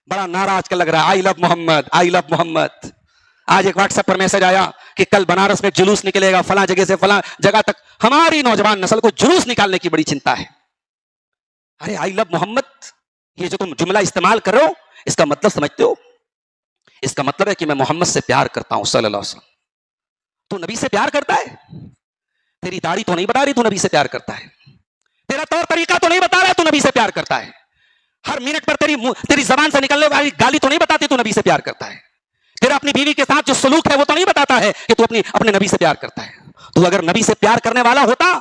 بڑا نعرہ آج کل لگ رہا ہے، آئی لو محمد، آئی لو محمد. آج ایک واٹس ایپ پر میسج آیا کہ کل بنارس میں جلوس نکلے گا، فلاں جگہ سے فلاں جگہ تک. ہماری نوجوان نسل کو جلوس نکالنے کی بڑی چنتا ہے. ارے آئی لو محمد، یہ جو تم جملہ استعمال کر رہے ہو اس کا مطلب سمجھتے ہو؟ اس کا مطلب ہے کہ میں محمد سے پیار کرتا ہوں صلی اللہ علیہ وسلم. تو نبی سے پیار کرتا ہے؟ تیری داڑھی تو نہیں بتا رہی تو نبی سے پیار کرتا ہے. تیرا طور طریقہ تو نہیں بتا رہا ہے تو نبی سے پیار کرتا ہے. ہر منٹ پر تیری زبان سے نکلنے والی گالی تو نہیں بتاتی تو نبی سے پیار کرتا ہے. تیرا اپنی بیوی کے ساتھ جو سلوک ہے وہ تو نہیں بتاتا ہے کہ تو اپنے نبی سے پیار کرتا ہے. تو اگر نبی سے پیار کرنے والا ہوتا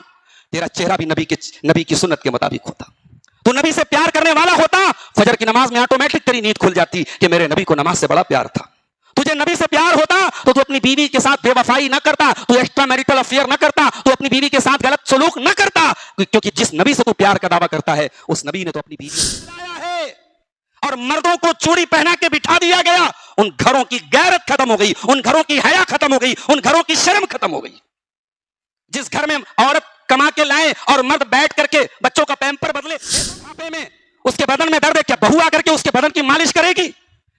تیرا چہرہ بھی نبی کی سنت کے مطابق ہوتا. تو نبی سے پیار کرنے والا ہوتا فجر کی نماز میں آٹومیٹک تیری نیند کھل جاتی کہ میرے نبی کو نماز سے بڑا پیار تھا. تجھے نبی سے پیار ہوتا تو اپنی بیوی کے ساتھ بے وفائی نہ کرتا، تو ایکسٹرا میریٹل افیئر نہ کرتا، تو اپنی بیوی کے ساتھ غلط سلوک نہ کرتا. کیونکہ جس نبی سے تو پیار کا دعویٰ کرتا ہے اس نبی نے تو اپنی بیوی کو بلایا ہے. اور مردوں کو چوڑی پہنا کے بٹھا دیا گیا. ان گھروں کی غیرت ختم ہو گئی، ان گھروں کی حیا ختم ہو گئی، ان گھروں کی شرم ختم ہو گئی. جس گھر میں عورت کما کے لائے اور مرد بیٹھ کر کے بچوں کا پیمپر بدلے میں اس کے بدن میں درد ہے، کیا بہو آ کر کے اس کے بدن کی مالش کرے گی؟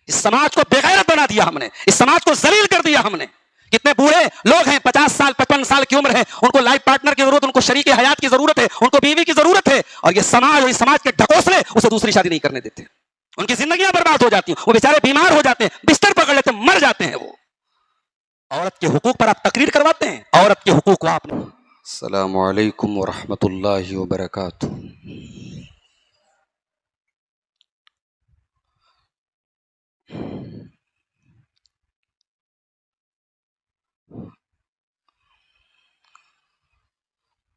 اس سماج کو بے غیرت بنا دیا ہم نے، اس سماج کو ذلیل کر دیا ہم نے. کتنے بوڑھے لوگ ہیں 50 سال 55 سال کی عمر ہے، ان کو لائف پارٹنر کی ضرورت، ان کو شریک حیات کی ضرورت ہے، ان کو بیوی کی ضرورت ہے. اور یہ سماج اور اس سماج کے ڈھکوسلے اسے دوسری شادی نہیں کرنے دیتے. ان کی زندگیاں برباد ہو جاتی ہیں، وہ بیچارے بیمار ہو جاتے ہیں، بستر پکڑ لیتے ہیں، مر جاتے ہیں. وہ عورت کے حقوق پر آپ تقریر کرواتے ہیں، عورت کے حقوق کو آپ. السلام علیکم ورحمۃ اللہ وبرکاتہ.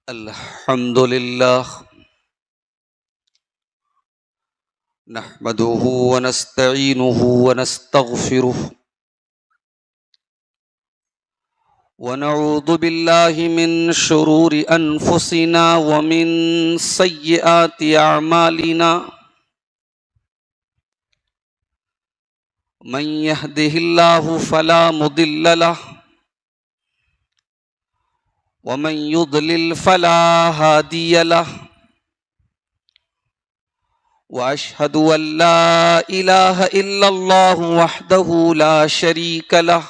الحمد للہ نحمده ونستعینه ونستغفره ونعوذ باللہ من شرور انفسنا ومن سیئات اعمالنا من يهده الله فلا مضل له ومن يضلل فلا هادي له واشهد ان لا اله الا الله وحده لا شريك له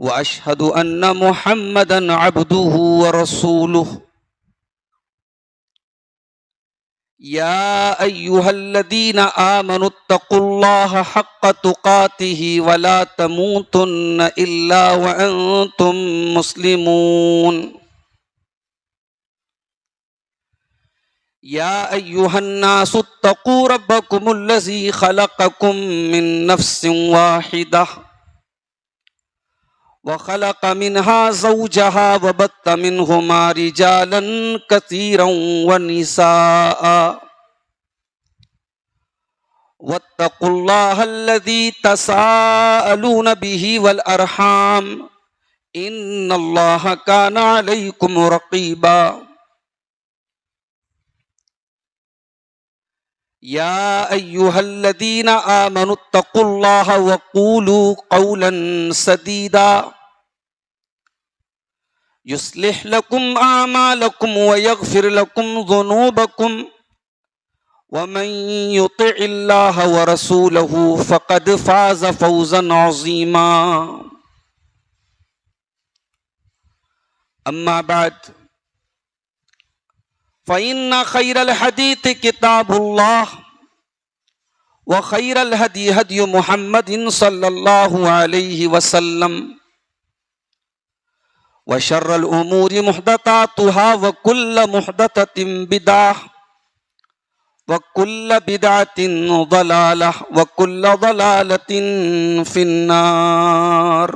واشهد ان محمدا عبده ورسوله. يا ايها الذين امنوا اتقوا الله حق تقاته ولا تموتن الا وانتم مسلمون. يا ايها الناس اتقوا ربكم الذي خلقكم من نفس واحده وخلق منها زوجها وبث منهما رجالا كثيرا ونساء واتقوا الله الذي تساءلون به والأرحام إن الله كان عليكم رقيبا. يا أيها الذين آمنوا اتقوا الله وقولوا قولا سديدا يصلح لكم أعمالكم ويغفر لكم ذنوبكم ومن يطع الله ورسوله فقد فاز فوزا عظيما. أما بعد فإن خير الحديث كتاب الله وخير الهدي هدي محمد صلى الله عليه وسلم وشر الأمور محدثاتها وكل محدثة بدعة وكل بدعة ضلالة وكل ضلالة في النار.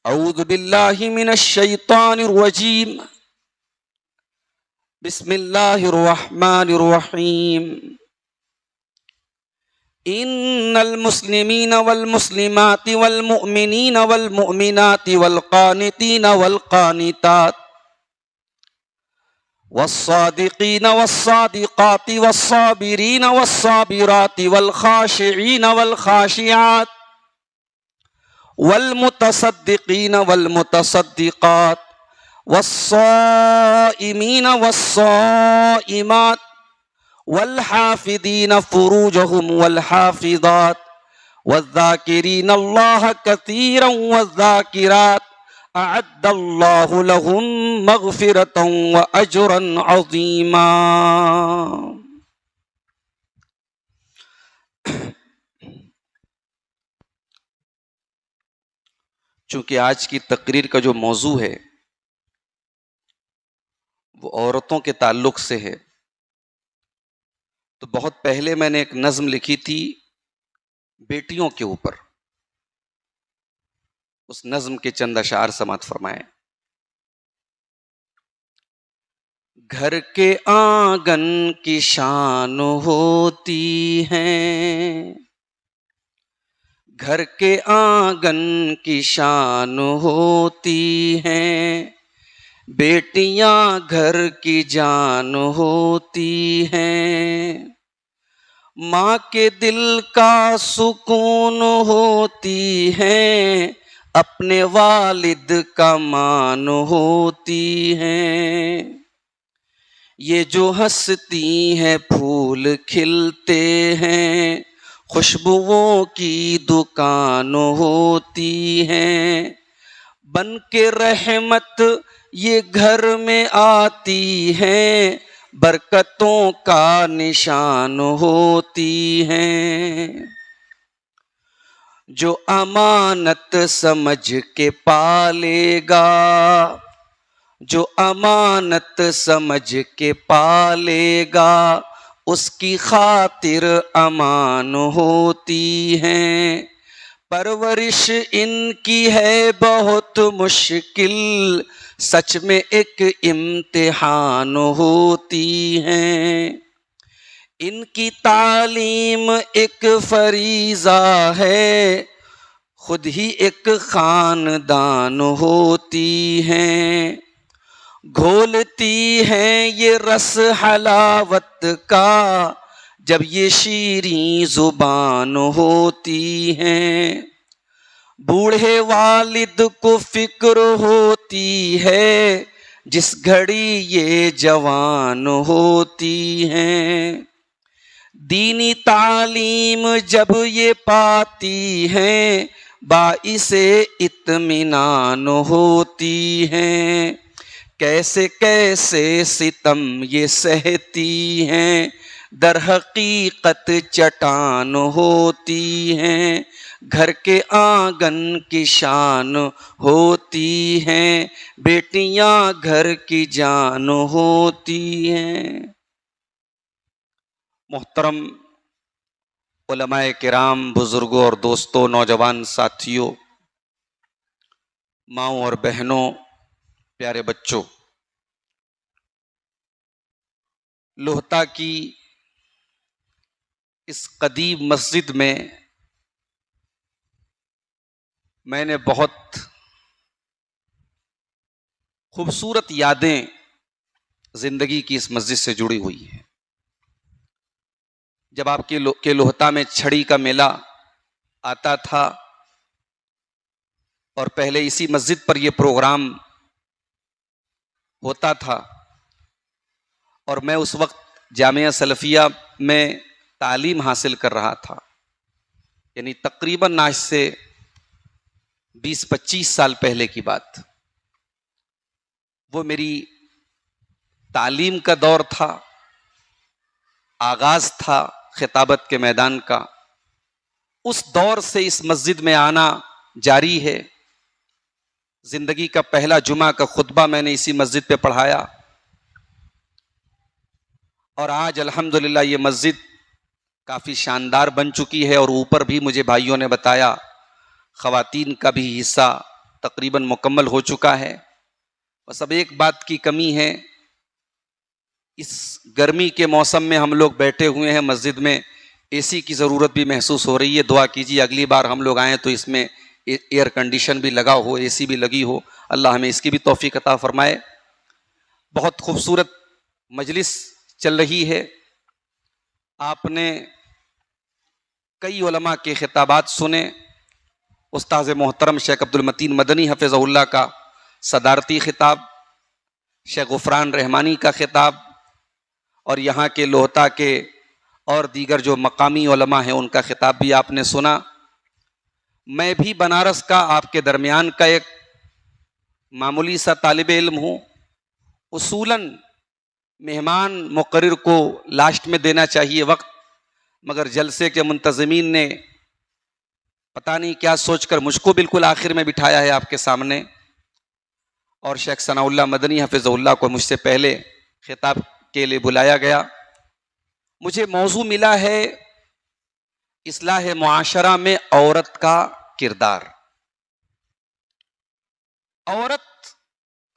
اعوذ باللہ من الشیطان الرجیم بسم اللہ الرحمن الرحیم. ان المسلمین والمسلمات والمؤمنین والمؤمنات والقانتین والقانتات والصادقین والصادقات والصابرین والصابرات والخاشعین والخاشعات والمتصدقین والمتصدقات والصائمین والصائمات والحافظین فروجهم والحافظات والذاکرین اللہ کثیرا والذاکرات اعد اللہ لهم مغفرتا واجرا عظیما۔ چونکہ آج کی تقریر کا جو موضوع ہے وہ عورتوں کے تعلق سے ہے، تو بہت پہلے میں نے ایک نظم لکھی تھی بیٹیوں کے اوپر، اس نظم کے چند اشعار سماعت فرمائیں۔ گھر کے آنگن کی شان ہوتی ہے، گھر کے آنگن کی شان ہوتی ہیں، بیٹیاں گھر کی جان ہوتی ہیں، ماں کے دل کا سکون ہوتی ہیں، اپنے والد کا مان ہوتی ہیں، یہ جو ہنستی ہیں پھول کھلتے ہیں، خوشبوؤں کی دکان ہوتی ہیں، بن کے رحمت یہ گھر میں آتی ہیں، برکتوں کا نشان ہوتی ہیں، جو امانت سمجھ کے پالے گا، جو امانت سمجھ کے پالے گا، اس کی خاطر امان ہوتی ہے، پرورش ان کی ہے بہت مشکل، سچ میں ایک امتحان ہوتی ہے، ان کی تعلیم ایک فریضہ ہے، خود ہی ایک خاندان ہوتی ہے، گھولتی ہیں یہ رس حلاوت کا، جب یہ شیریں زبان ہوتی ہیں، بوڑھے والد کو فکر ہوتی ہے، جس گھڑی یہ جوان ہوتی ہیں، دینی تعلیم جب یہ پاتی ہیں، باعث اطمینان ہوتی ہیں، کیسے کیسے ستم یہ سہتی ہیں، در حقیقت چٹان ہوتی ہیں، گھر کے آنگن کی شان ہوتی ہیں، بیٹیاں گھر کی جان ہوتی ہیں۔ محترم علماء کرام، بزرگوں اور دوستوں، نوجوان ساتھیوں، ماؤں اور بہنوں، پیارے بچوں، لوہتا کی اس قدیم مسجد میں نے بہت خوبصورت یادیں زندگی کی اس مسجد سے جڑی ہوئی ہیں۔ جب آپ کے لوہتا میں چھڑی کا میلہ آتا تھا اور پہلے اسی مسجد پر یہ پروگرام ہوتا تھا، اور میں اس وقت جامعہ سلفیہ میں تعلیم حاصل کر رہا تھا، یعنی تقریباً آج سے 20-25 سال پہلے کی بات، وہ میری تعلیم کا دور تھا، آغاز تھا خطابت کے میدان کا، اس دور سے اس مسجد میں آنا جاری ہے۔ زندگی کا پہلا جمعہ کا خطبہ میں نے اسی مسجد پہ پڑھایا، اور آج الحمدللہ یہ مسجد کافی شاندار بن چکی ہے، اور اوپر بھی مجھے بھائیوں نے بتایا خواتین کا بھی حصہ تقریباً مکمل ہو چکا ہے۔ بس اب ایک بات کی کمی ہے، اس گرمی کے موسم میں ہم لوگ بیٹھے ہوئے ہیں مسجد میں، اے سی کی ضرورت بھی محسوس ہو رہی ہے۔ دعا کیجیے اگلی بار ہم لوگ آئیں تو اس میں ایئر کنڈیشن بھی لگا ہو، اے سی بھی لگی ہو، اللہ ہمیں اس کی بھی توفیق عطا فرمائے۔ بہت خوبصورت مجلس چل رہی ہے، آپ نے کئی علماء کے خطابات سنے، استاذ محترم شیخ عبد المتین مدنی حفظہ اللہ کا صدارتی خطاب، شیخ غفران رحمانی کا خطاب اور یہاں کے لوہتا کے اور دیگر جو مقامی علماء ہیں ان کا خطاب بھی آپ نے سنا. میں بھی بنارس کا آپ کے درمیان کا ایک معمولی سا طالب علم ہوں. اصولاً مہمان مقرر کو لاسٹ میں دینا چاہیے وقت، مگر جلسے کے منتظمین نے پتہ نہیں کیا سوچ کر مجھ کو بالکل آخر میں بٹھایا ہے آپ کے سامنے، اور شیخ ثناء اللہ مدنی حفظہ اللہ کو مجھ سے پہلے خطاب کے لیے بلایا گیا. مجھے موضوع ملا ہے اصلاح معاشرہ میں عورت کا کردار. عورت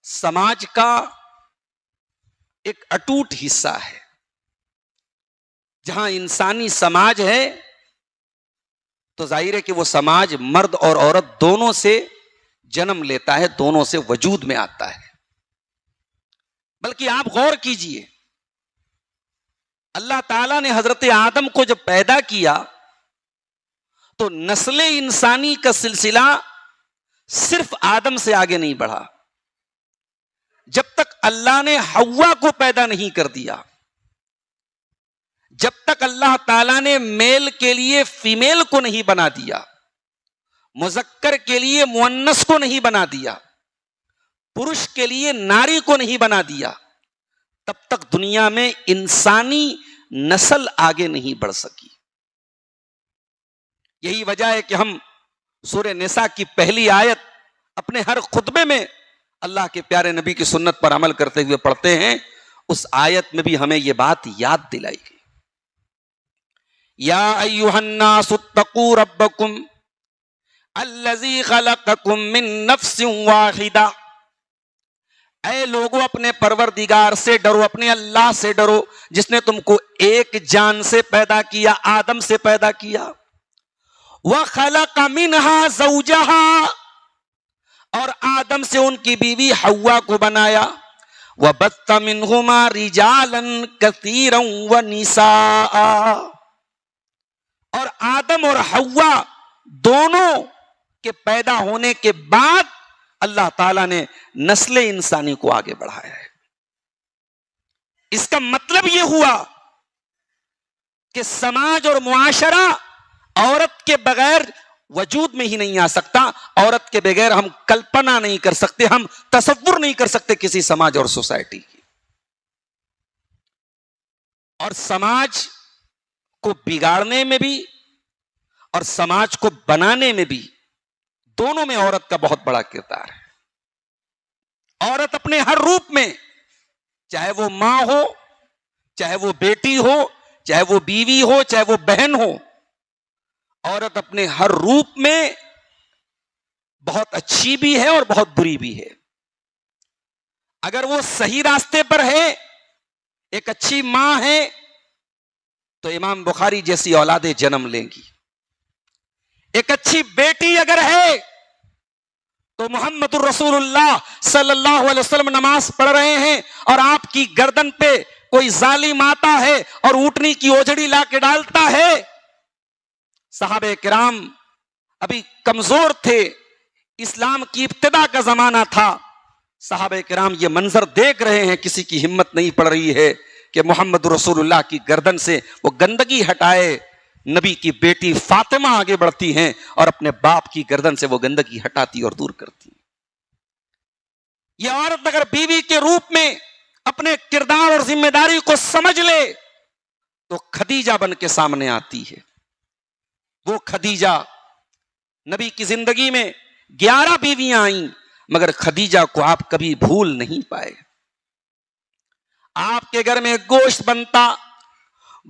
سماج کا ایک اٹوٹ حصہ ہے. جہاں انسانی سماج ہے تو ظاہر ہے کہ وہ سماج مرد اور عورت دونوں سے جنم لیتا ہے، دونوں سے وجود میں آتا ہے. بلکہ آپ غور کیجئے، اللہ تعالیٰ نے حضرت آدم کو جب پیدا کیا تو نسل انسانی کا سلسلہ صرف آدم سے آگے نہیں بڑھا جب تک اللہ نے حوا کو پیدا نہیں کر دیا، جب تک اللہ تعالیٰ نے میل کے لیے فیمیل کو نہیں بنا دیا، مذکر کے لیے مؤنث کو نہیں بنا دیا، پرش کے لیے ناری کو نہیں بنا دیا، تب تک دنیا میں انسانی نسل آگے نہیں بڑھ سکی. یہی وجہ ہے کہ ہم سورہ نساء کی پہلی آیت اپنے ہر خطبے میں اللہ کے پیارے نبی کی سنت پر عمل کرتے ہوئے پڑھتے ہیں. اس آیت میں بھی ہمیں یہ بات یاد دلائی گئی. یا ایھا الناس اتقوا ربکم الذی خلقکم من نفس واحدہ، اے لوگو اپنے پروردگار سے ڈرو، اپنے اللہ سے ڈرو جس نے تم کو ایک جان سے پیدا کیا، آدم سے پیدا کیا. وَخَلَقَ مِنْهَا زَوْجَهَا، اور آدم سے ان کی بیوی حوا کو بنایا. وَبَثَّ مِنْهُمَا رِجَالًا كَثِيرًا وَنِسَاءً، اور آدم اور حوا دونوں کے پیدا ہونے کے بعد اللہ تعالیٰ نے نسل انسانی کو آگے بڑھایا ہے. اس کا مطلب یہ ہوا کہ سماج اور معاشرہ عورت کے بغیر وجود میں ہی نہیں آ سکتا. عورت کے بغیر ہم کلپنا نہیں کر سکتے، ہم تصور نہیں کر سکتے کسی سماج اور سوسائٹی کی. اور سماج کو بگاڑنے میں بھی اور سماج کو بنانے میں بھی دونوں میں عورت کا بہت بڑا کردار ہے. عورت اپنے ہر روپ میں، چاہے وہ ماں ہو، چاہے وہ بیٹی ہو، چاہے وہ بیوی ہو، چاہے وہ بہن ہو، عورت اپنے ہر روپ میں بہت اچھی بھی ہے اور بہت بری بھی ہے. اگر وہ صحیح راستے پر ہے، ایک اچھی ماں ہے، تو امام بخاری جیسی اولادیں جنم لیں گی. ایک اچھی بیٹی اگر ہے تو محمد الرسول اللہ صلی اللہ علیہ وسلم نماز پڑھ رہے ہیں اور آپ کی گردن پہ کوئی ظالم آتا ہے اور اونٹنی کی اوجڑی لا کے ڈالتا ہے. صحابہ کرام ابھی کمزور تھے، اسلام کی ابتدا کا زمانہ تھا. صحابہ کرام یہ منظر دیکھ رہے ہیں، کسی کی ہمت نہیں پڑ رہی ہے کہ محمد رسول اللہ کی گردن سے وہ گندگی ہٹائے. نبی کی بیٹی فاطمہ آگے بڑھتی ہیں اور اپنے باپ کی گردن سے وہ گندگی ہٹاتی اور دور کرتی. یہ عورت اگر بیوی کے روپ میں اپنے کردار اور ذمہ داری کو سمجھ لے تو خدیجہ بن کے سامنے آتی ہے. وہ خدیجہ، نبی کی زندگی میں 11 بیویاں آئیں مگر خدیجہ کو آپ کبھی بھول نہیں پائے. آپ کے گھر میں گوشت بنتا،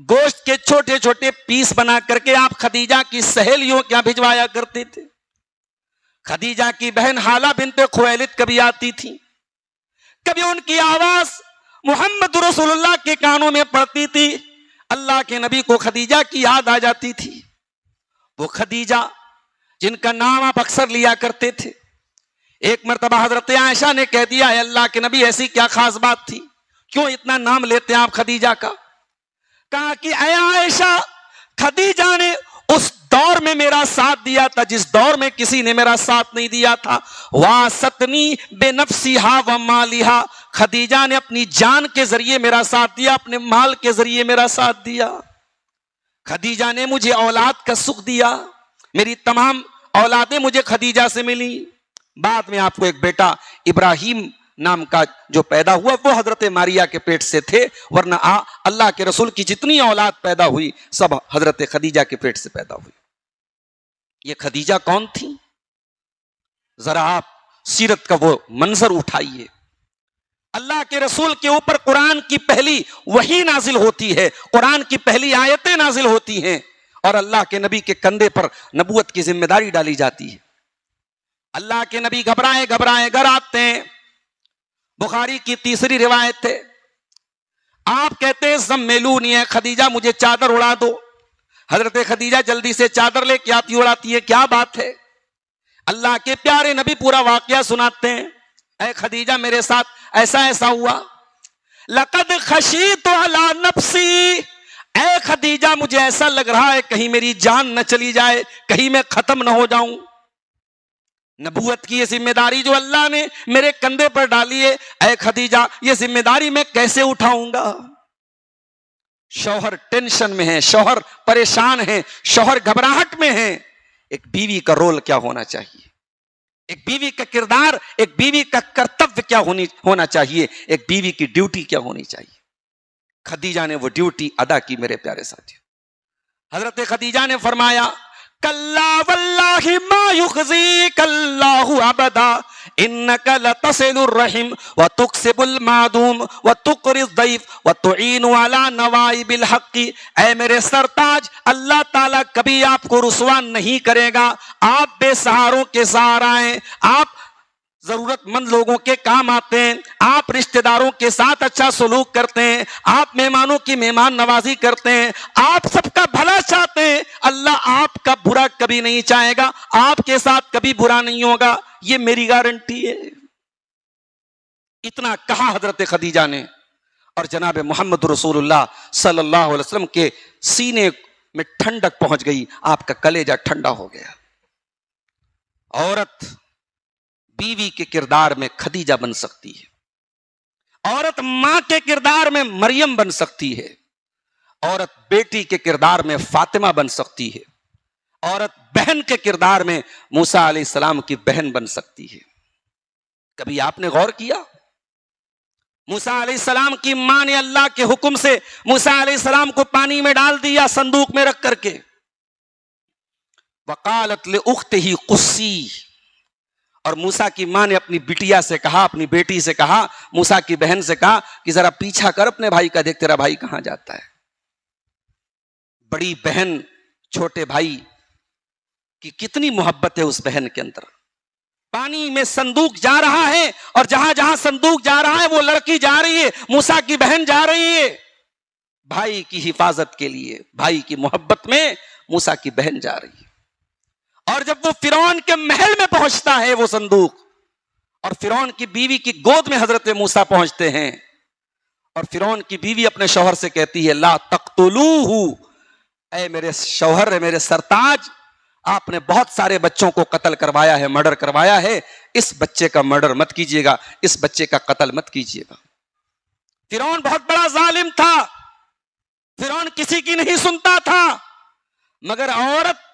گوشت کے چھوٹے چھوٹے پیس بنا کر کے آپ خدیجہ کی سہیلیوں کے یہاں بھجوایا کرتے تھے. خدیجہ کی بہن حالہ بنت خویلد کبھی آتی تھی، کبھی ان کی آواز محمد رسول اللہ کے کانوں میں پڑتی تھی، اللہ کے نبی کو خدیجہ کی یاد آ جاتی تھی. وہ خدیجہ جن کا نام آپ اکثر لیا کرتے تھے. ایک مرتبہ حضرت عائشہ نے کہہ دیا، اے اللہ کے نبی ایسی کیا خاص بات تھی، کیوں اتنا نام لیتے ہیں آپ خدیجہ کا؟ کہا کہ اے عائشہ، خدیجہ نے اس دور میں میرا ساتھ دیا تھا جس دور میں کسی نے میرا ساتھ نہیں دیا تھا. واسطنی بنفسہا ومالہا، خدیجہ نے اپنی جان کے ذریعے میرا ساتھ دیا، اپنے مال کے ذریعے میرا ساتھ دیا. خدیجہ نے مجھے اولاد کا سکھ دیا، میری تمام اولادیں مجھے خدیجہ سے ملی. بعد میں آپ کو ایک بیٹا ابراہیم نام کا جو پیدا ہوا وہ حضرت ماریا کے پیٹ سے تھے، ورنہ اللہ کے رسول کی جتنی اولاد پیدا ہوئی سب حضرت خدیجہ کے پیٹ سے پیدا ہوئی. یہ خدیجہ کون تھی؟ ذرا آپ سیرت کا وہ منظر اٹھائیے. اللہ کے رسول کے اوپر قرآن کی پہلی وحی نازل ہوتی ہے، قرآن کی پہلی آیتیں نازل ہوتی ہیں، اور اللہ کے نبی کے کندھے پر نبوت کی ذمہ داری ڈالی جاتی ہے. اللہ کے نبی گھبرائے گھر آتے ہیں. بخاری کی تیسری روایت ہے، آپ کہتے ہیں زمیلونی ہے خدیجہ مجھے چادر اڑا دو. حضرت خدیجہ جلدی سے چادر لے کے آتی، اڑاتی ہے. کیا بات ہے؟ اللہ کے پیارے نبی پورا واقعہ سناتے ہیں. اے خدیجہ میرے ساتھ ایسا ہوا. لقد خشیت علی نفسی، اے خدیجہ مجھے ایسا لگ رہا ہے کہیں میری جان نہ چلی جائے، کہیں میں ختم نہ ہو جاؤں. نبوت کی یہ ذمہ داری جو اللہ نے میرے کندھے پر ڈالی ہے، اے خدیجہ یہ ذمہ داری میں کیسے اٹھاؤں گا؟ شوہر ٹینشن میں ہے، شوہر پریشان ہے، شوہر گھبراہٹ میں ہے. ایک بیوی کا رول کیا ہونا چاہیے؟ ایک بیوی کا کردار، ایک بیوی کا کرتویہ کیا ہونا چاہیے؟ ایک بیوی کی ڈیوٹی کیا ہونی چاہیے؟ خدیجہ نے وہ ڈیوٹی ادا کی میرے پیارے ساتھیوں. حضرت خدیجہ نے فرمایا کلا واللہ ما یخزیک اللہ ابدا انک لتصل الرحم وتکسب المعدوم وتقری الضیف وتعین علی نوائب الحق. اے میرے سرتاج، اللہ تعالیٰ کبھی آپ کو رسوا نہیں کرے گا. آپ بے سہاروں کے سہارا ہیں، آپ ضرورت مند لوگوں کے کام آتے ہیں، آپ رشتہ داروں کے ساتھ اچھا سلوک کرتے ہیں، آپ مہمانوں کی مہمان نوازی کرتے ہیں، آپ سب کا بھلا چاہتے ہیں. اللہ آپ کا برا کبھی نہیں چاہے گا، آپ کے ساتھ کبھی برا نہیں ہوگا، یہ میری گارنٹی ہے. اتنا کہا حضرت خدیجہ نے، اور جناب محمد رسول اللہ صلی اللہ علیہ وسلم کے سینے میں ٹھنڈک پہنچ گئی، آپ کا کلیجہ ٹھنڈا ہو گیا. عورت بیوی کے کردار میں خدیجہ بن سکتی ہے، عورت ماں کے کردار میں مریم بن سکتی ہے، عورت بیٹی کے کردار میں فاطمہ بن سکتی ہے، عورت بہن کے کردار میں موسیٰ علیہ السلام کی بہن بن سکتی ہے. کبھی آپ نے غور کیا؟ موسیٰ علیہ السلام کی ماں نے اللہ کے حکم سے موسیٰ علیہ السلام کو پانی میں ڈال دیا صندوق میں رکھ کر کے. وقالت لأختہ قصی، اور موسیٰ کی ماں نے اپنی بٹیا سے کہا، اپنی بیٹی سے کہا، موسیٰ کی بہن سے کہا کہ ذرا پیچھا کر اپنے بھائی کا، دیکھ تیرا بھائی کہاں جاتا ہے. بڑی بہن چھوٹے بھائی کی کتنی محبت ہے اس بہن کے اندر. پانی میں صندوق جا رہا ہے، اور جہاں جہاں صندوق جا رہا ہے وہ لڑکی جا رہی ہے، موسیٰ کی بہن جا رہی ہے. بھائی کی حفاظت کے لیے، بھائی کی محبت میں موسیٰ کی بہن جا رہی ہے. اور جب وہ فرعون کے محل میں پہنچتا ہے وہ صندوق، اور فرعون کی بیوی کی گود میں حضرت موسیٰ پہنچتے ہیں، اور فرعون کی بیوی اپنے شوہر سے کہتی ہے لا تقتلوہ، اے میرے شوہر، اے میرے سرتاج، آپ نے بہت سارے بچوں کو قتل کروایا ہے، مرڈر کروایا ہے، اس بچے کا مرڈر مت کیجیے گا، اس بچے کا قتل مت کیجیے گا. فرعون بہت بڑا ظالم تھا، فرعون کسی کی نہیں سنتا تھا، مگر عورت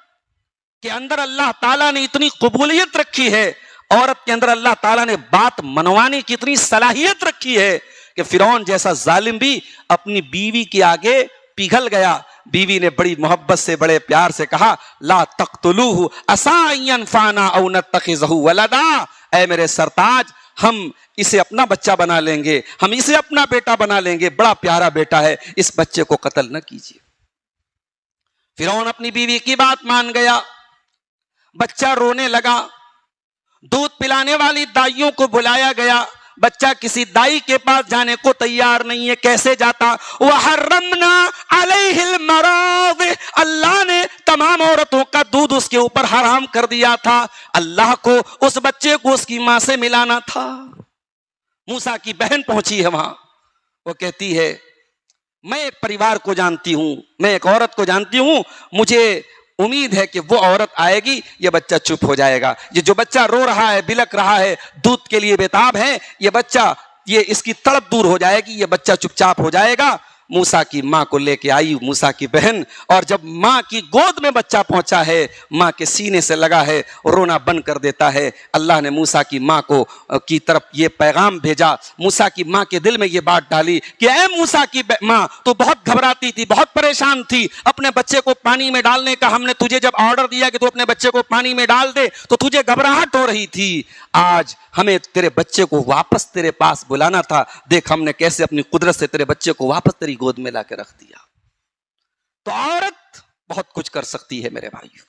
کے اندر اللہ تعالیٰ نے اتنی قبولیت رکھی ہے، عورت کے اندر اللہ تعالیٰ نے بات منوانے کی اتنی صلاحیت رکھی ہے کہ فرعون جیسا ظالم بھی اپنی بیوی کے آگے پگھل گیا. بیوی نے بڑی محبت سے، بڑے پیار سے کہا لا تقتلوہ عسیٰ ان ینفعنا او نتخذہ ولدا، اے میرے سرتاج ہم اسے اپنا بچہ بنا لیں گے، ہم اسے اپنا بیٹا بنا لیں گے، بڑا پیارا بیٹا ہے، اس بچے کو قتل نہ کیجیے. فرعون اپنی بیوی کی بات مان گیا. بچہ رونے لگا، دودھ پلانے والی دائیوں کو بلایا گیا، بچہ کسی دائی کے پاس جانے کو تیار نہیں ہے، کیسے جاتا؟ وحرمنا علیہ المراضع، اللہ نے تمام عورتوں کا دودھ اس کے اوپر حرام کر دیا تھا، اللہ کو اس بچے کو اس کی ماں سے ملانا تھا. موسیٰ کی بہن پہنچی ہے وہاں، وہ کہتی ہے میں ایک پریوار کو جانتی ہوں، میں ایک عورت کو جانتی ہوں، مجھے امید ہے کہ وہ عورت آئے گی، یہ بچہ چپ ہو جائے گا. یہ جو بچہ رو رہا ہے، بلک رہا ہے، دودھ کے لیے بےتاب ہے، یہ بچہ یہ اس کی تڑپ دور ہو جائے گی, یہ بچہ چپ چاپ ہو جائے گا. موسیٰ کی ماں کو لے کے آئی موسیٰ کی بہن, اور جب ماں کی گود میں بچہ پہنچا ہے, ماں کے سینے سے لگا ہے, رونا بند کر دیتا ہے. اللہ نے موسیٰ کی ماں کو کی طرف یہ پیغام بھیجا, موسیٰ کی ماں کے دل میں یہ بات ڈالی کہ اے موسیٰ کی ماں, تو بہت گھبراتی تھی, بہت پریشان تھی اپنے بچے کو پانی میں ڈالنے کا. ہم نے تجھے جب آرڈر دیا کہ تو اپنے بچے کو پانی میں ڈال دے تو تجھے گھبراہٹ ہو رہی تھی. آج ہمیں تیرے بچے کو واپس تیرے پاس بلانا تھا, دیکھ ہم نے کیسے اپنی قدرت سے تیرے بچے کو واپس تیری گود میں لا کے رکھ دیا. تو عورت بہت کچھ کر سکتی ہے میرے بھائیو,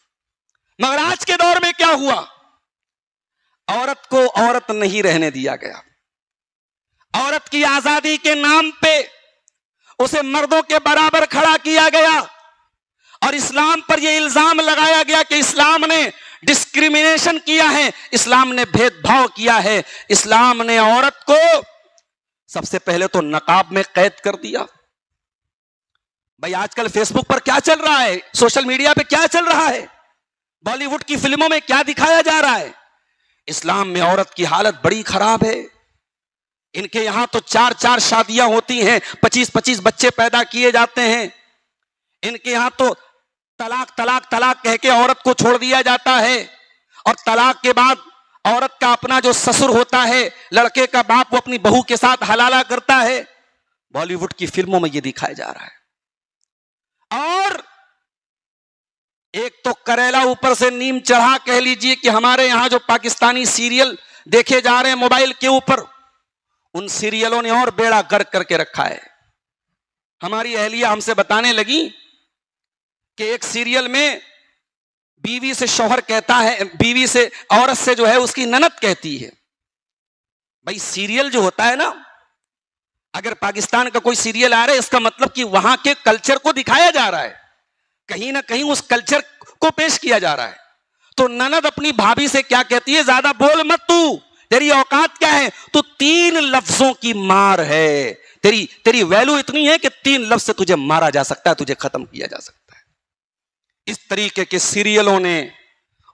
مگر آج کے دور میں کیا ہوا, عورت کو عورت نہیں رہنے دیا گیا. عورت کی آزادی کے نام پہ اسے مردوں کے برابر کھڑا کیا گیا, اور اسلام پر یہ الزام لگایا گیا کہ اسلام نے ڈسکریمنیشن کیا ہے, اسلام نے بھید بھاؤ کیا ہے. اسلام نے عورت کو سب سے پہلے تو نقاب میں قید کر دیا. بھائی آج کل فیس بک پر کیا چل رہا ہے, سوشل میڈیا پہ کیا چل رہا ہے, بالی ووڈ کی فلموں میں کیا دکھایا جا رہا ہے. اسلام میں عورت کی حالت بڑی خراب ہے. ان کے یہاں تو 4 شادیاں ہوتی ہیں, 25 بچے پیدا کیے جاتے ہیں. ان کے یہاں تو طلاق طلاق طلاق کہہ کے عورت کو چھوڑ دیا جاتا ہے, اور طلاق کے بعد عورت کا اپنا جو سسر ہوتا ہے, لڑکے کا باپ, وہ اپنی بہو کے ساتھ حلالہ کرتا ہے. بالی ووڈ کی فلموں میں یہ دکھایا جا رہا ہے. اور ایک تو کریلا اوپر سے نیم چڑھا کہہ لیجئے کہ ہمارے یہاں جو پاکستانی سیریل دیکھے جا رہے ہیں موبائل کے اوپر, ان سیریلوں نے اور بیڑا غرق کر کے رکھا ہے. ہماری اہلیہ ہم سے بتانے لگی کہ ایک سیریل میں بیوی سے شوہر کہتا ہے, بیوی سے عورت سے جو ہے اس کی نند کہتی ہے. بھائی سیریل جو ہوتا ہے نا, اگر پاکستان کا کوئی سیریل آ رہا ہے اس کا مطلب کہ وہاں کے کلچر کو دکھایا جا رہا ہے, کہیں نہ کہیں اس کلچر کو پیش کیا جا رہا ہے. تو نند اپنی بھابھی سے کیا کہتی ہے, زیادہ بول مت, تو تیری اوقات کیا ہے, تو 3 لفظوں کی مار ہے, تیری ویلو اتنی ہے کہ 3 لفظ سے تجھے مارا جا سکتا ہے, تجھے ختم کیا جا سکتا ہے. اس طریقے کے سیریلوں نے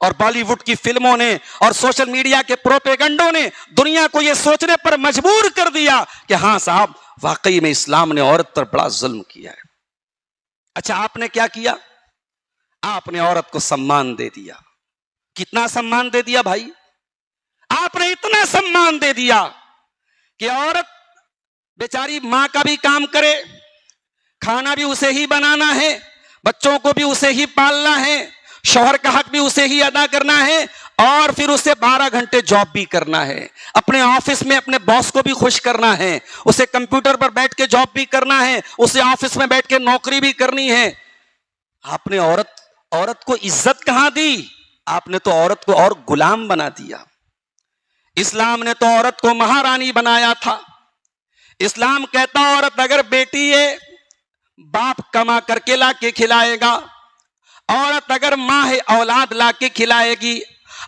اور بالی ووڈ کی فلموں نے اور سوشل میڈیا کے پروپیگنڈوں نے دنیا کو یہ سوچنے پر مجبور کر دیا کہ ہاں صاحب واقعی میں اسلام نے عورت پر بڑا ظلم کیا ہے. اچھا آپ نے کیا کیا, آپ نے عورت کو سمان دے دیا. کتنا سمان دے دیا بھائی, آپ نے اتنا سمان دے دیا کہ عورت بیچاری ماں کا بھی کام کرے, کھانا بھی اسے ہی بنانا ہے, بچوں کو بھی اسے ہی پالنا ہے, شوہر کا حق بھی اسے ہی ادا کرنا ہے, اور پھر اسے 12 گھنٹے جاب بھی کرنا ہے, اپنے آفس میں اپنے باس کو بھی خوش کرنا ہے, اسے کمپیوٹر پر بیٹھ کے جاب بھی کرنا ہے, اسے آفس میں بیٹھ کے نوکری بھی کرنی ہے. آپ نے عورت کو عزت کہاں دی, آپ نے تو عورت کو اور غلام بنا دیا. اسلام نے تو عورت کو مہارانی بنایا تھا. اسلام کہتا عورت اگر بیٹی ہے باپ کما کر کے لا کے کھلائے گا, عورت اگر ماں ہے اولاد لا کے کھلائے گی,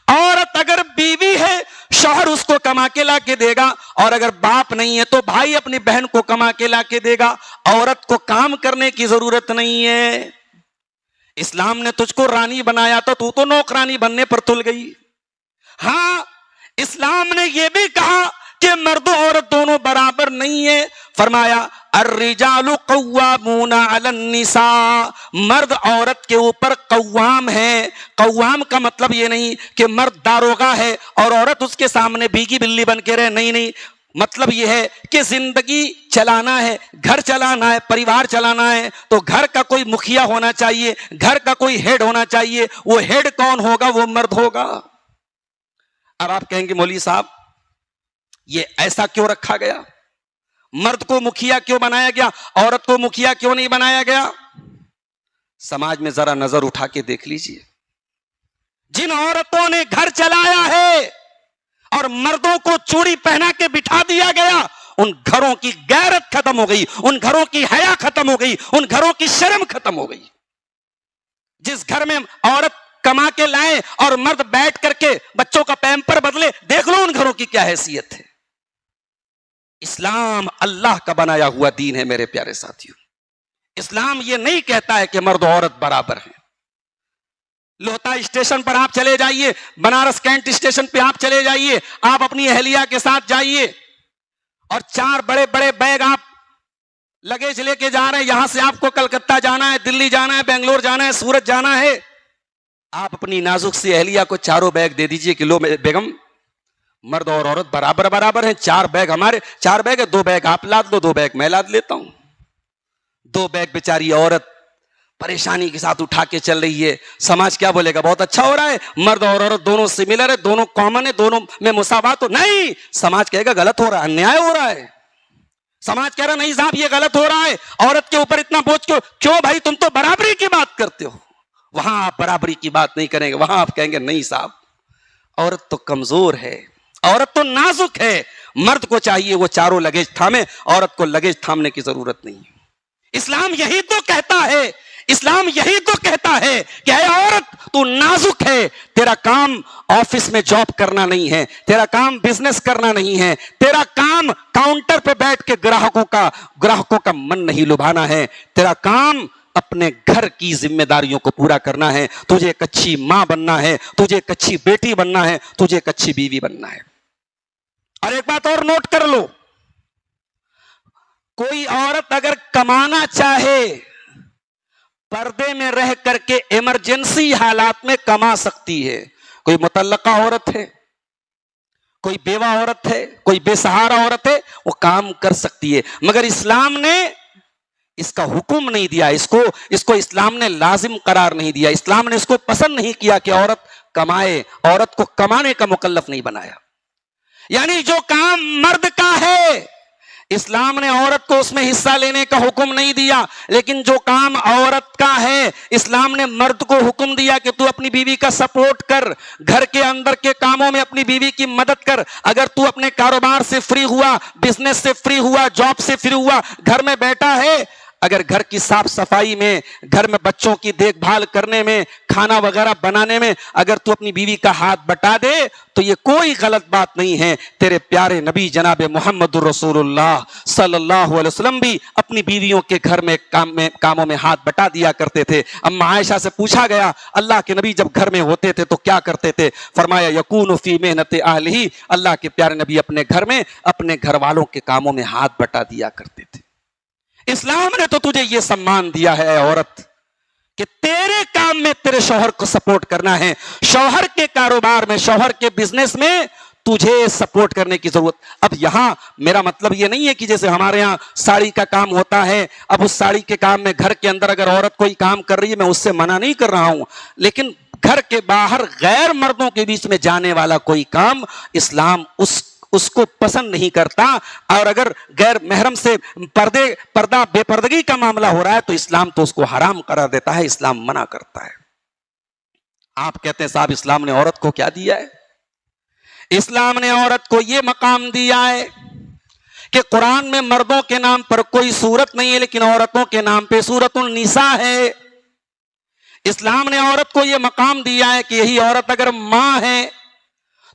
عورت اگر بیوی ہے شوہر اس کو کما کے لا کے دے گا, اور اگر باپ نہیں ہے تو بھائی اپنی بہن کو کما کے لا کے دے گا. عورت کو کام کرنے کی ضرورت نہیں ہے. اسلام نے تجھ کو رانی بنایا تو نوکرانی بننے پر تل گئی. ہاں اسلام نے یہ بھی کہا کہ مرد و عورت دونوں برابر نہیں ہے. فرمایا الرجال قوامون علی النساء, مرد عورت کے اوپر قوام ہے. قوام کا مطلب یہ نہیں کہ مرد داروغہ ہے اور عورت اس کے سامنے بھیگی بلی بن کے رہے, نہیں. مطلب یہ ہے کہ زندگی چلانا ہے, گھر چلانا ہے, پریوار چلانا ہے, تو گھر کا کوئی مکھیا ہونا چاہیے, گھر کا کوئی ہیڈ ہونا چاہیے. وہ ہیڈ کون ہوگا, وہ مرد ہوگا. اب آپ کہیں گے مولوی صاحب یہ ایسا کیوں رکھا گیا, مرد کو مکھیا کیوں بنایا گیا, عورت کو مکھیا کیوں نہیں بنایا گیا؟ سماج میں ذرا نظر اٹھا کے دیکھ لیجئے, جن عورتوں نے گھر چلایا ہے اور مردوں کو چوڑی پہنا کے بٹھا دیا گیا, ان گھروں کی غیرت ختم ہو گئی, ان گھروں کی حیا ختم ہو گئی, ان گھروں کی شرم ختم ہو گئی. جس گھر میں عورت کما کے لائے اور مرد بیٹھ کر کے بچوں کا پیمپر بدلے, دیکھ لو ان گھروں کی کیا حیثیت ہے. اسلام اللہ کا بنایا ہوا دین ہے میرے پیارے ساتھیوں. اسلام یہ نہیں کہتا ہے کہ مرد و عورت برابر ہیں. لوہتا اسٹیشن پر آپ چلے جائیے, بنارس کینٹ اسٹیشن پہ آپ چلے جائیے, آپ اپنی اہلیہ کے ساتھ جائیے اور 4 بڑے بڑے بیگ آپ لگیج لے کے جا رہے ہیں, یہاں سے آپ کو کلکتہ جانا ہے, دلی جانا ہے, بنگلور جانا ہے, سورت جانا ہے. آپ اپنی نازک سی اہلیہ کو 4 بیگ دے دیجئے کہ لو بیگم, مرد اور عورت برابر برابر ہیں, 4 بیگ ہمارے, 4 بیگ ہے, 2 بیگ آپ لاد لو, 2 بیگ میں لاد لیتا ہوں. 2 بیگ بیچاری عورت پریشانی کے ساتھ اٹھا کے چل رہی ہے. سماج کیا بولے گا؟ بہت اچھا ہو رہا ہے, مرد اور عورت دونوں سملر ہے, دونوں کامن ہے, دونوں میں مساوات ہو. نہیں, سماج کہے گا غلط ہو رہا ہے, انیائے ہو رہا ہے. سماج کہہ رہا نہیں صاحب یہ غلط ہو رہا ہے, عورت کے اوپر اتنا بوجھ کیوں بھائی, تم تو برابری کی بات کرتے ہو. وہاں آپ برابری کی بات نہیں کریں گے, وہاں آپ کہیں گے نہیں صاحب عورت تو کمزور ہے, عورت تو نازک ہے, مرد کو چاہیے وہ 4 لگیج تھامے, عورت کو لگیج تھامنے کی ضرورت نہیں. اسلام یہی تو کہتا ہے, اسلام یہی تو کہتا ہے کہ اے عورت تو نازک ہے, تیرا کام آفس میں جاب کرنا نہیں ہے, تیرا کام بزنس کرنا نہیں ہے, تیرا کام کاؤنٹر پہ بیٹھ کے گراہکوں کا من نہیں لبھانا ہے, تیرا کام اپنے گھر کی ذمہ داریوں کو پورا کرنا ہے. تجھے ایک اچھی ماں بننا ہے, تجھے ایک اچھی بیٹی بننا ہے, تجھے ایک اچھی بیوی بننا ہے. اور ایک بات اور نوٹ کر لو, کوئی عورت اگر کمانا چاہے پردے میں رہ کر کے ایمرجنسی حالات میں کما سکتی ہے. کوئی مطلقہ عورت ہے, کوئی بیوہ عورت ہے, کوئی بے سہارا عورت ہے, وہ کام کر سکتی ہے. مگر اسلام نے اس کا حکم نہیں دیا, اس کو اسلام نے لازم قرار نہیں دیا, اسلام نے اس کو پسند نہیں کیا کہ عورت کمائے, عورت کو کمانے کا مکلف نہیں بنایا. یعنی جو کام مرد کا ہے اسلام نے عورت کو اس میں حصہ لینے کا حکم نہیں دیا, لیکن جو کام عورت کا ہے اسلام نے مرد کو حکم دیا کہ تو اپنی بیوی کا سپورٹ کر, گھر کے اندر کے کاموں میں اپنی بیوی کی مدد کر. اگر تو اپنے کاروبار سے فری ہوا, بزنس سے فری ہوا, جاب سے فری ہوا, گھر میں بیٹھا ہے, اگر گھر کی صاف صفائی میں, گھر میں بچوں کی دیکھ بھال کرنے میں, کھانا وغیرہ بنانے میں اگر تو اپنی بیوی کا ہاتھ بٹا دے تو یہ کوئی غلط بات نہیں ہے. تیرے پیارے نبی جناب محمد الرسول اللہ صلی اللہ علیہ وسلم بھی اپنی بیویوں کے گھر میں کاموں میں ہاتھ بٹا دیا کرتے تھے. اما عائشہ سے پوچھا گیا اللہ کے نبی جب گھر میں ہوتے تھے تو کیا کرتے تھے؟ فرمایا یکون فی محنت اہلہ, اللہ کے پیارے نبی اپنے گھر میں اپنے گھر والوں کے کاموں میں ہاتھ بٹا دیا کرتے تھے. اسلام نے تو تجھے یہ سمان دیا ہے عورت کہ تیرے کام میں تیرے شوہر کو سپورٹ کرنا ہے, شوہر کے کاروبار میں, شوہر کے بزنس میں تجھے سپورٹ کرنے کی ضرورت. اب یہاں میرا مطلب یہ نہیں ہے کہ جیسے ہمارے ہاں ساڑی کا کام ہوتا ہے, اب اس ساڑی کے کام میں گھر کے اندر اگر عورت کوئی کام کر رہی ہے میں اس سے منع نہیں کر رہا ہوں, لیکن گھر کے باہر غیر مردوں کے بیچ میں جانے والا کوئی کام اسلام اس کو پسند نہیں کرتا. اور اگر غیر محرم سے بے پردگی کا معاملہ ہو رہا ہے تو اسلام تو اس کو حرام قرار دیتا ہے, اسلام منع کرتا ہے. آپ کہتے ہیں صاحب اسلام نے عورت کو کیا دیا ہے؟ اسلام نے عورت کو یہ مقام دیا ہے کہ قرآن میں مردوں کے نام پر کوئی سورت نہیں ہے لیکن عورتوں کے نام پہ سورۃ النساء ہے. اسلام نے عورت کو یہ مقام دیا ہے کہ یہی عورت اگر ماں ہے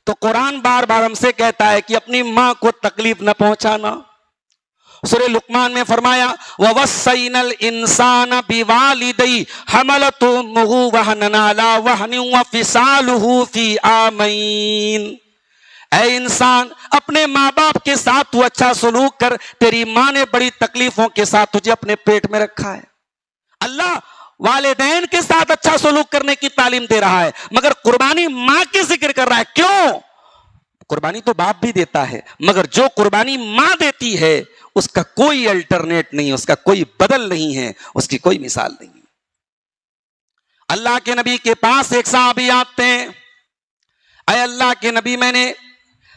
تو قرآن بار بار ہم سے کہتا ہے کہ اپنی ماں کو تکلیف نہ پہنچانا. سورہ لقمان میں فرمایا وَوَصَّيْنَا الْإِنسَانَ بِوَالِدَيْهِ حَمَلَتْهُ أُمُّهُ وَهْنًا عَلَىٰ وَهْنٍ وَفِصَالُهُ فِي عَامَيْنِ. اے انسان اپنے ماں باپ کے ساتھ تو اچھا سلوک کر, تیری ماں نے بڑی تکلیفوں کے ساتھ تجھے اپنے پیٹ میں رکھا ہے. اللہ والدین کے ساتھ اچھا سلوک کرنے کی تعلیم دے رہا ہے مگر قربانی ماں کی ذکر کر رہا ہے. کیوں؟ قربانی تو باپ بھی دیتا ہے مگر جو قربانی ماں دیتی ہے اس کا کوئی الٹرنیٹ نہیں, اس کا کوئی بدل نہیں ہے, اس کی کوئی مثال نہیں. اللہ کے نبی کے پاس ایک صحابی آتے ہیں, اے اللہ کے نبی میں نے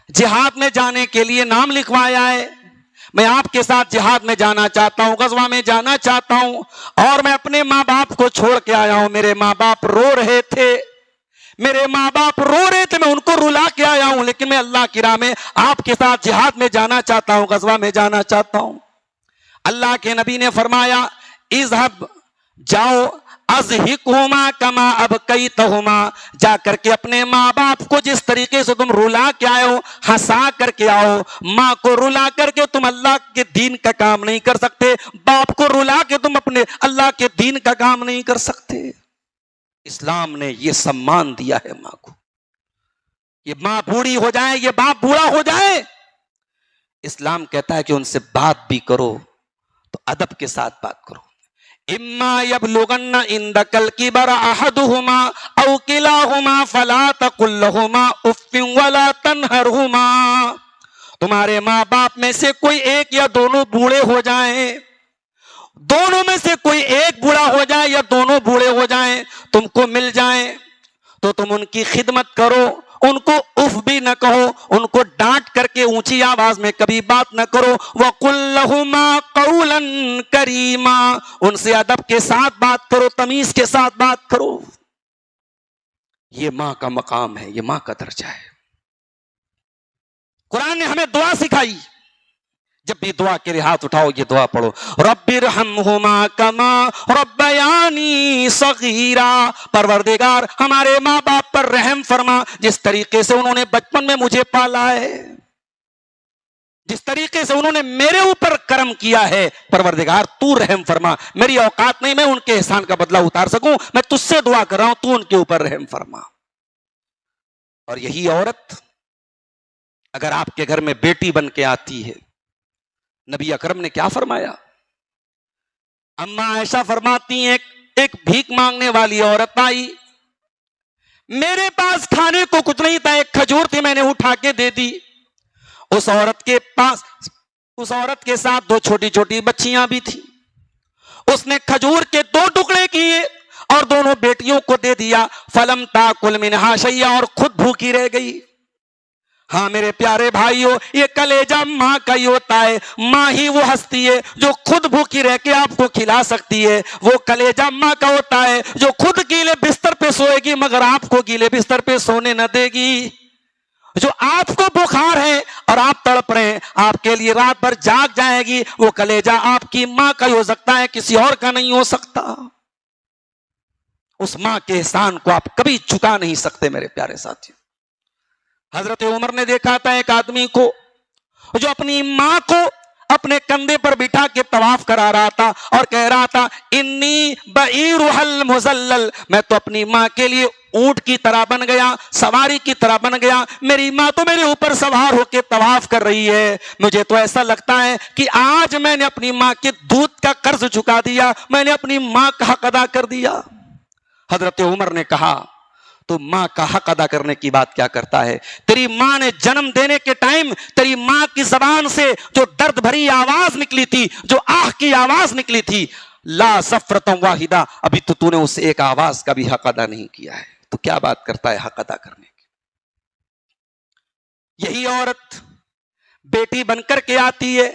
جہاد میں جانے کے لیے نام لکھوایا ہے, میں آپ کے ساتھ جہاد میں جانا چاہتا ہوں, غزوہ میں جانا چاہتا ہوں, اور میں اپنے ماں باپ کو چھوڑ کے آیا ہوں. میرے ماں باپ رو رہے تھے, میں ان کو رلا کے آیا ہوں, لیکن میں اللہ کی راہ میں آپ کے ساتھ جہاد میں جانا چاہتا ہوں, غزوہ میں جانا چاہتا ہوں. اللہ کے نبی نے فرمایا اذهب, جاؤ, اضحکہما کما ابکیتہما, جا کر کے اپنے ماں باپ کو جس طریقے سے تم رلا کے آئے ہو ہنسا کر کے آؤ. ماں کو رلا کر کے تم اللہ کے دین کا کام نہیں کر سکتے, باپ کو رلا کے تم اپنے اللہ کے دین کا کام نہیں کر سکتے. اسلام نے یہ سمان دیا ہے ماں کو. یہ ماں بوڑھی ہو جائے, یہ باپ بوڑھا ہو جائے, اسلام کہتا ہے کہ ان سے بات بھی کرو تو ادب کے ساتھ بات کرو. اما یبلغن عندک الکبر احدہما او کلاہما فلا تقل لہما اف ولا تنہرہما. تمہارے ماں باپ میں سے کوئی ایک یا دونوں بوڑھے ہو جائیں، دونوں میں سے کوئی ایک بوڑھا ہو جائے یا دونوں بوڑھے ہو جائیں، تم کو مل جائیں تو تم ان کی خدمت کرو، ان کو اف بھی نہ کہو، ان کو ڈانٹ کر کے اونچی آواز میں کبھی بات نہ کرو. وَقُلْ لَهُمَا قَوْلًا كَرِيمًا. ان سے ادب کے ساتھ بات کرو، تمیز کے ساتھ بات کرو. یہ ماں کا مقام ہے، یہ ماں کا درجہ ہے. قرآن نے ہمیں دعا سکھائی. جب بھی دعا کے لیے ہاتھ اٹھاؤ یہ دعا پڑھو، رب ارحمہما کما ربیانی صغیرا. پروردگار ہمارے ماں باپ پر رحم فرما جس طریقے سے انہوں نے بچپن میں مجھے پالا ہے، جس طریقے سے انہوں نے میرے اوپر کرم کیا ہے. پروردگار تو رحم فرما. میری اوقات نہیں میں ان کے احسان کا بدلہ اتار سکوں، میں تجھ سے دعا کر رہا ہوں تو ان کے اوپر رحم فرما. اور یہی عورت اگر آپ کے گھر میں بیٹی بن کے آتی ہے، نبی اکرم نے کیا فرمایا؟ اما عائشہ فرماتی ہیں ایک بھیک مانگنے والی عورت آئی، میرے پاس کھانے کو کچھ نہیں تھا، ایک کھجور تھی میں نے اٹھا کے دے دی. اس عورت کے پاس، اس عورت کے ساتھ دو چھوٹی چھوٹی بچیاں بھی تھیں. اس نے کھجور کے 2 ٹکڑے کیے اور دونوں بیٹیوں کو دے دیا. فلم تاکل منہا شیئا. اور خود بھوکی رہ گئی. ہاں میرے پیارے بھائیو، یہ کلیجہ ماں کا ہی ہوتا ہے. ماں ہی وہ ہستی ہے جو خود بھوکی رہ کے آپ کو کھلا سکتی ہے. وہ کلیجہ ماں کا ہوتا ہے جو خود گیلے بستر پہ سوئے گی مگر آپ کو گیلے بستر پہ سونے نہ دے گی. جو آپ کو بخار ہے اور آپ تڑپ رہے ہیں، آپ کے لیے رات بھر جاگ جائے گی. وہ کلیجہ آپ کی ماں کا ہی ہو سکتا ہے، کسی اور کا نہیں ہو سکتا. اس ماں کے احسان کو آپ کبھی چکا نہیں سکتے میرے پیارے ساتھیوں. حضرت عمر نے دیکھا تھا ایک آدمی کو جو اپنی ماں کو اپنے کندھے پر بٹھا کے طواف کرا رہا تھا اور کہہ رہا تھا انی بعیرها المذلل. میں تو اپنی ماں کے لیے اونٹ کی طرح بن گیا، سواری کی طرح بن گیا. میری ماں تو میرے اوپر سوار ہو کے طواف کر رہی ہے. مجھے تو ایسا لگتا ہے کہ آج میں نے اپنی ماں کے دودھ کا قرض چکا دیا، میں نے اپنی ماں کا حق ادا کر دیا. حضرت عمر نے کہا تو ماں کا حق ادا کرنے کی بات کیا کرتا ہے؟ تیری ماں نے جنم دینے کے ٹائم تیری ماں کی زبان سے جو درد بھری آواز نکلی تھی، جو آہ کی آواز نکلی تھی، لا صفرتم واحدہ، ابھی تو نے اس ایک آواز کا بھی حق ادا نہیں کیا ہے. تو کیا بات کرتا ہے حق ادا کرنے کی؟ یہی عورت بیٹی بن کر کے آتی ہے.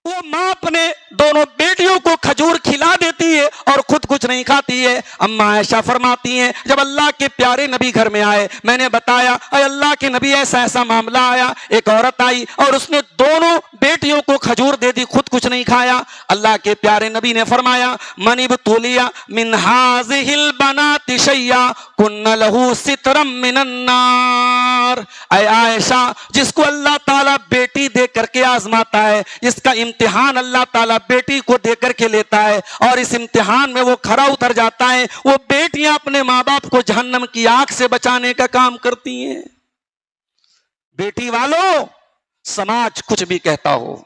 وہ ماں اپنے دونوں بیٹیوں کو کھجور کھلا دیتی ہے اور خود کچھ نہیں کھاتی ہے. اما عائشہ فرماتی ہیں جب اللہ کے پیارے نبی گھر میں آئے، میں نے بتایا اے اللہ کے نبی ایسا ایسا معاملہ آیا. ایک عورت آئی اور اس نے دونوں بیٹیوں کو کھجور دے دی، خود کچھ نہیں کھایا. اللہ کے پیارے نبی نے فرمایا من ابتلی من هذه البنات شیئا کن له سترا من النار. اے عائشہ، جس کو اللہ تعالیٰ بیٹی دے کر کے آزماتا ہے، جس کا امتحان اللہ تعالیٰ بیٹی کو دے کر کے لیتا ہے اور اس امتحان میں وہ کھرا اتر جاتا ہے، وہ بیٹیاں اپنے ماں باپ کو جہنم کی آگ سے بچانے کا کام کرتی ہیں. بیٹی والوں، سماج کچھ بھی کہتا ہو،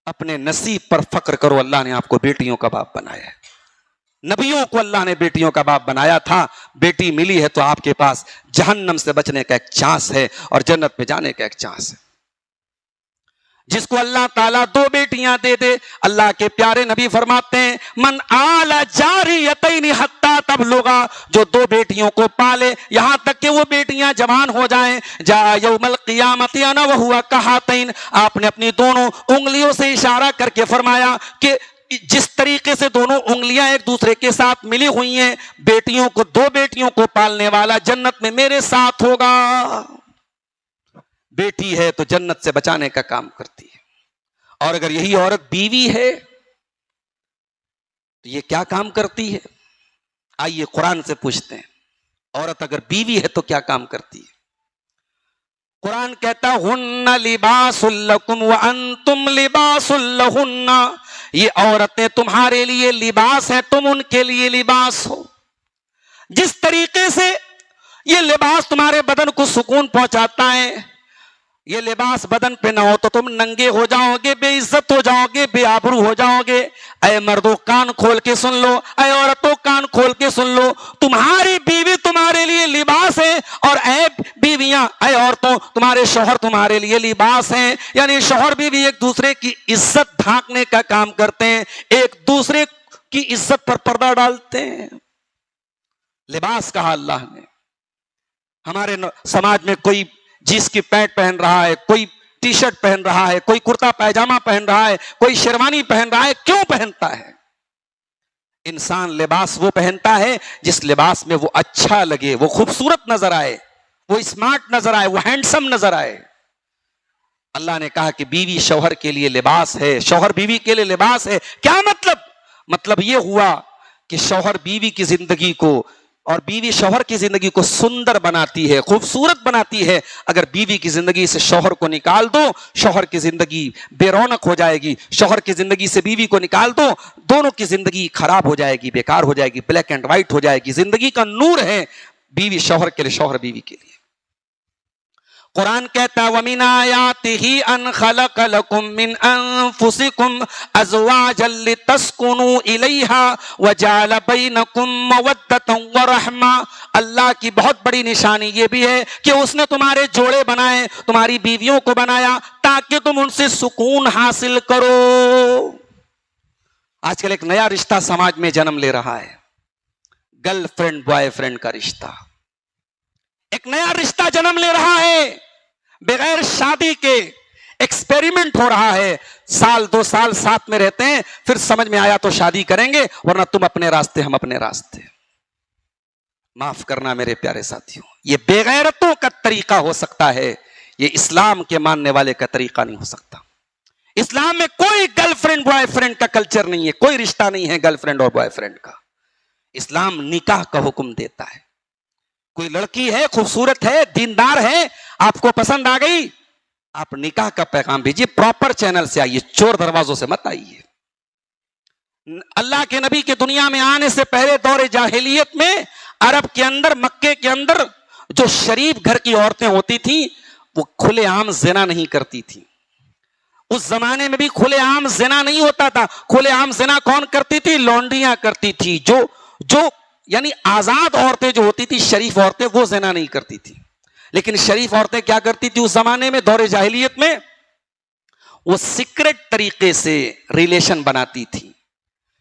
اپنے نصیب پر فخر کرو. اللہ نے آپ کو بیٹیوں کا باپ بنایا ہے. نبیوں کو اللہ نے بیٹیوں کا باپ بنایا تھا. بیٹی ملی ہے تو آپ کے پاس جہنم سے بچنے کا ایک چانس ہے اور جنت میں جانے کا ایک چانس ہے. جس کو اللہ تعالیٰ 2 بیٹیاں دے دے، اللہ کے پیارے نبی فرماتے ہیں من آل جاریتین حتی تبلغا، جو 2 بیٹیوں کو پالے یہاں تک کہ وہ بیٹیاں جوان ہو جائیں، جا یوم القیامت انا وہو کہاتین. آپ نے اپنی دونوں انگلیوں سے اشارہ کر کے فرمایا کہ جس طریقے سے دونوں انگلیاں ایک دوسرے کے ساتھ ملی ہوئی ہیں، بیٹیوں کو 2 بیٹیوں کو پالنے والا جنت میں میرے ساتھ ہوگا. بیٹی ہے تو جنت سے بچانے کا کام کرتی ہے. اور اگر یہی عورت بیوی ہے تو یہ کیا کام کرتی ہے؟ آئیے قرآن سے پوچھتے ہیں. عورت اگر بیوی ہے تو کیا کام کرتی ہے؟ قرآن کہتا ہن لباس لکم وانتم لباس لہن. یہ عورتیں تمہارے لیے لباس ہیں، تم ان کے لیے لباس ہو. جس طریقے سے یہ لباس تمہارے بدن کو سکون پہنچاتا ہے، یہ لباس بدن پہ نہ ہو تو تم ننگے ہو جاؤ گے، بے عزت ہو جاؤ گے، بے آبرو ہو جاؤ گے۔ اے مردوں کان کھول کے سن لو، اے عورتوں کان کھول کے سن لو، تمہاری بیوی تمہارے لیے لباس ہے، اور اے بیویاں، اے عورتوں، تمہارے شوہر تمہارے لیے لباس ہیں۔ یعنی شوہر بیوی ایک دوسرے کی عزت ڈھانکنے کا کام کرتے ہیں، ایک دوسرے کی عزت پر پردہ ڈالتے ہیں۔ لباس کہا اللہ نے۔ ہمارے سماج میں کوئی جینس کی پینٹ پہن رہا ہے، کوئی ٹی شرٹ پہن رہا ہے، کوئی کرتا پائجامہ پہن رہا ہے، کوئی شیروانی پہن رہا ہے۔ کیوں پہنتا ہے؟ انسان لباس وہ پہنتا ہے جس لباس میں وہ اچھا لگے، وہ خوبصورت نظر آئے، وہ اسمارٹ نظر آئے، وہ ہینڈسم نظر آئے۔ اللہ نے کہا کہ بیوی شوہر کے لیے لباس ہے، شوہر بیوی کے لیے لباس ہے۔ کیا مطلب؟ مطلب یہ ہوا کہ شوہر بیوی کی زندگی کو اور بیوی شوہر کی زندگی کو سندر بناتی ہے، خوبصورت بناتی ہے۔ اگر بیوی کی زندگی سے شوہر کو نکال دو، شوہر کی زندگی بے رونق ہو جائے گی۔ شوہر کی زندگی سے بیوی کو نکال دو، دونوں کی زندگی خراب ہو جائے گی، بیکار ہو جائے گی، بلیک اینڈ وائٹ ہو جائے گی۔ زندگی کا نور ہے بیوی شوہر کے لیے، شوہر بیوی کے لیے۔ قرآن کہتا ہے وَمِنْ آيَاتِهِ أَنْ خَلَقَ لَكُم مِّنْ أَنفُسِكُمْ أَزْوَاجًا لِتَسْكُنُوا إِلَيْهَا وَجَعَلَ بَيْنَكُم مَّوَدَّةً وَرَحْمَةً۔ اللہ کی بہت بڑی نشانی یہ بھی ہے کہ اس نے تمہارے جوڑے بنائے، تمہاری بیویوں کو بنایا تاکہ تم ان سے سکون حاصل کرو۔ آج کل ایک نیا رشتہ سماج میں جنم لے رہا ہے، گرل فرینڈ بوائے فرینڈ کا رشتہ۔ ایک نیا رشتہ جنم لے رہا ہے، بغیر شادی کے ایکسپیریمنٹ ہو رہا ہے۔ سال دو سال ساتھ میں رہتے ہیں، پھر سمجھ میں آیا تو شادی کریں گے، ورنہ تم اپنے راستے ہم اپنے راستے۔ معاف کرنا میرے پیارے ساتھیوں، یہ بے غیرتوں کا طریقہ ہو سکتا ہے، یہ اسلام کے ماننے والے کا طریقہ نہیں ہو سکتا۔ اسلام میں کوئی گرل فرینڈ بوائے فرینڈ کا کلچر نہیں ہے، کوئی رشتہ نہیں ہے گرل فرینڈ اور بوائے فرینڈ کا۔ اسلام نکاح کا حکم دیتا ہے۔ کوئی لڑکی ہے، خوبصورت ہے، دیندار ہے، آپ کو پسند آ گئی، آپ نکاح کا پیغام بھیجیے، پراپر چینل سے آئیے، چور دروازوں سے مت آئیے۔ اللہ کے نبی کے دنیا میں آنے سے پہلے دور جاہلیت میں عرب کے اندر، مکے کے اندر جو شریف گھر کی عورتیں ہوتی تھیں وہ کھلے عام زنا نہیں کرتی تھیں۔ اس زمانے میں بھی کھلے عام زنا نہیں ہوتا تھا۔ کھلے عام زنا کون کرتی تھی؟ لونڈیاں کرتی تھی، جو یعنی آزاد عورتیں جو ہوتی تھی، شریف عورتیں، وہ زنا نہیں کرتی تھی۔ لیکن شریف عورتیں کیا کرتی تھی اس زمانے میں، دور جاہلیت میں؟ وہ سیکرٹ طریقے سے ریلیشن بناتی تھی،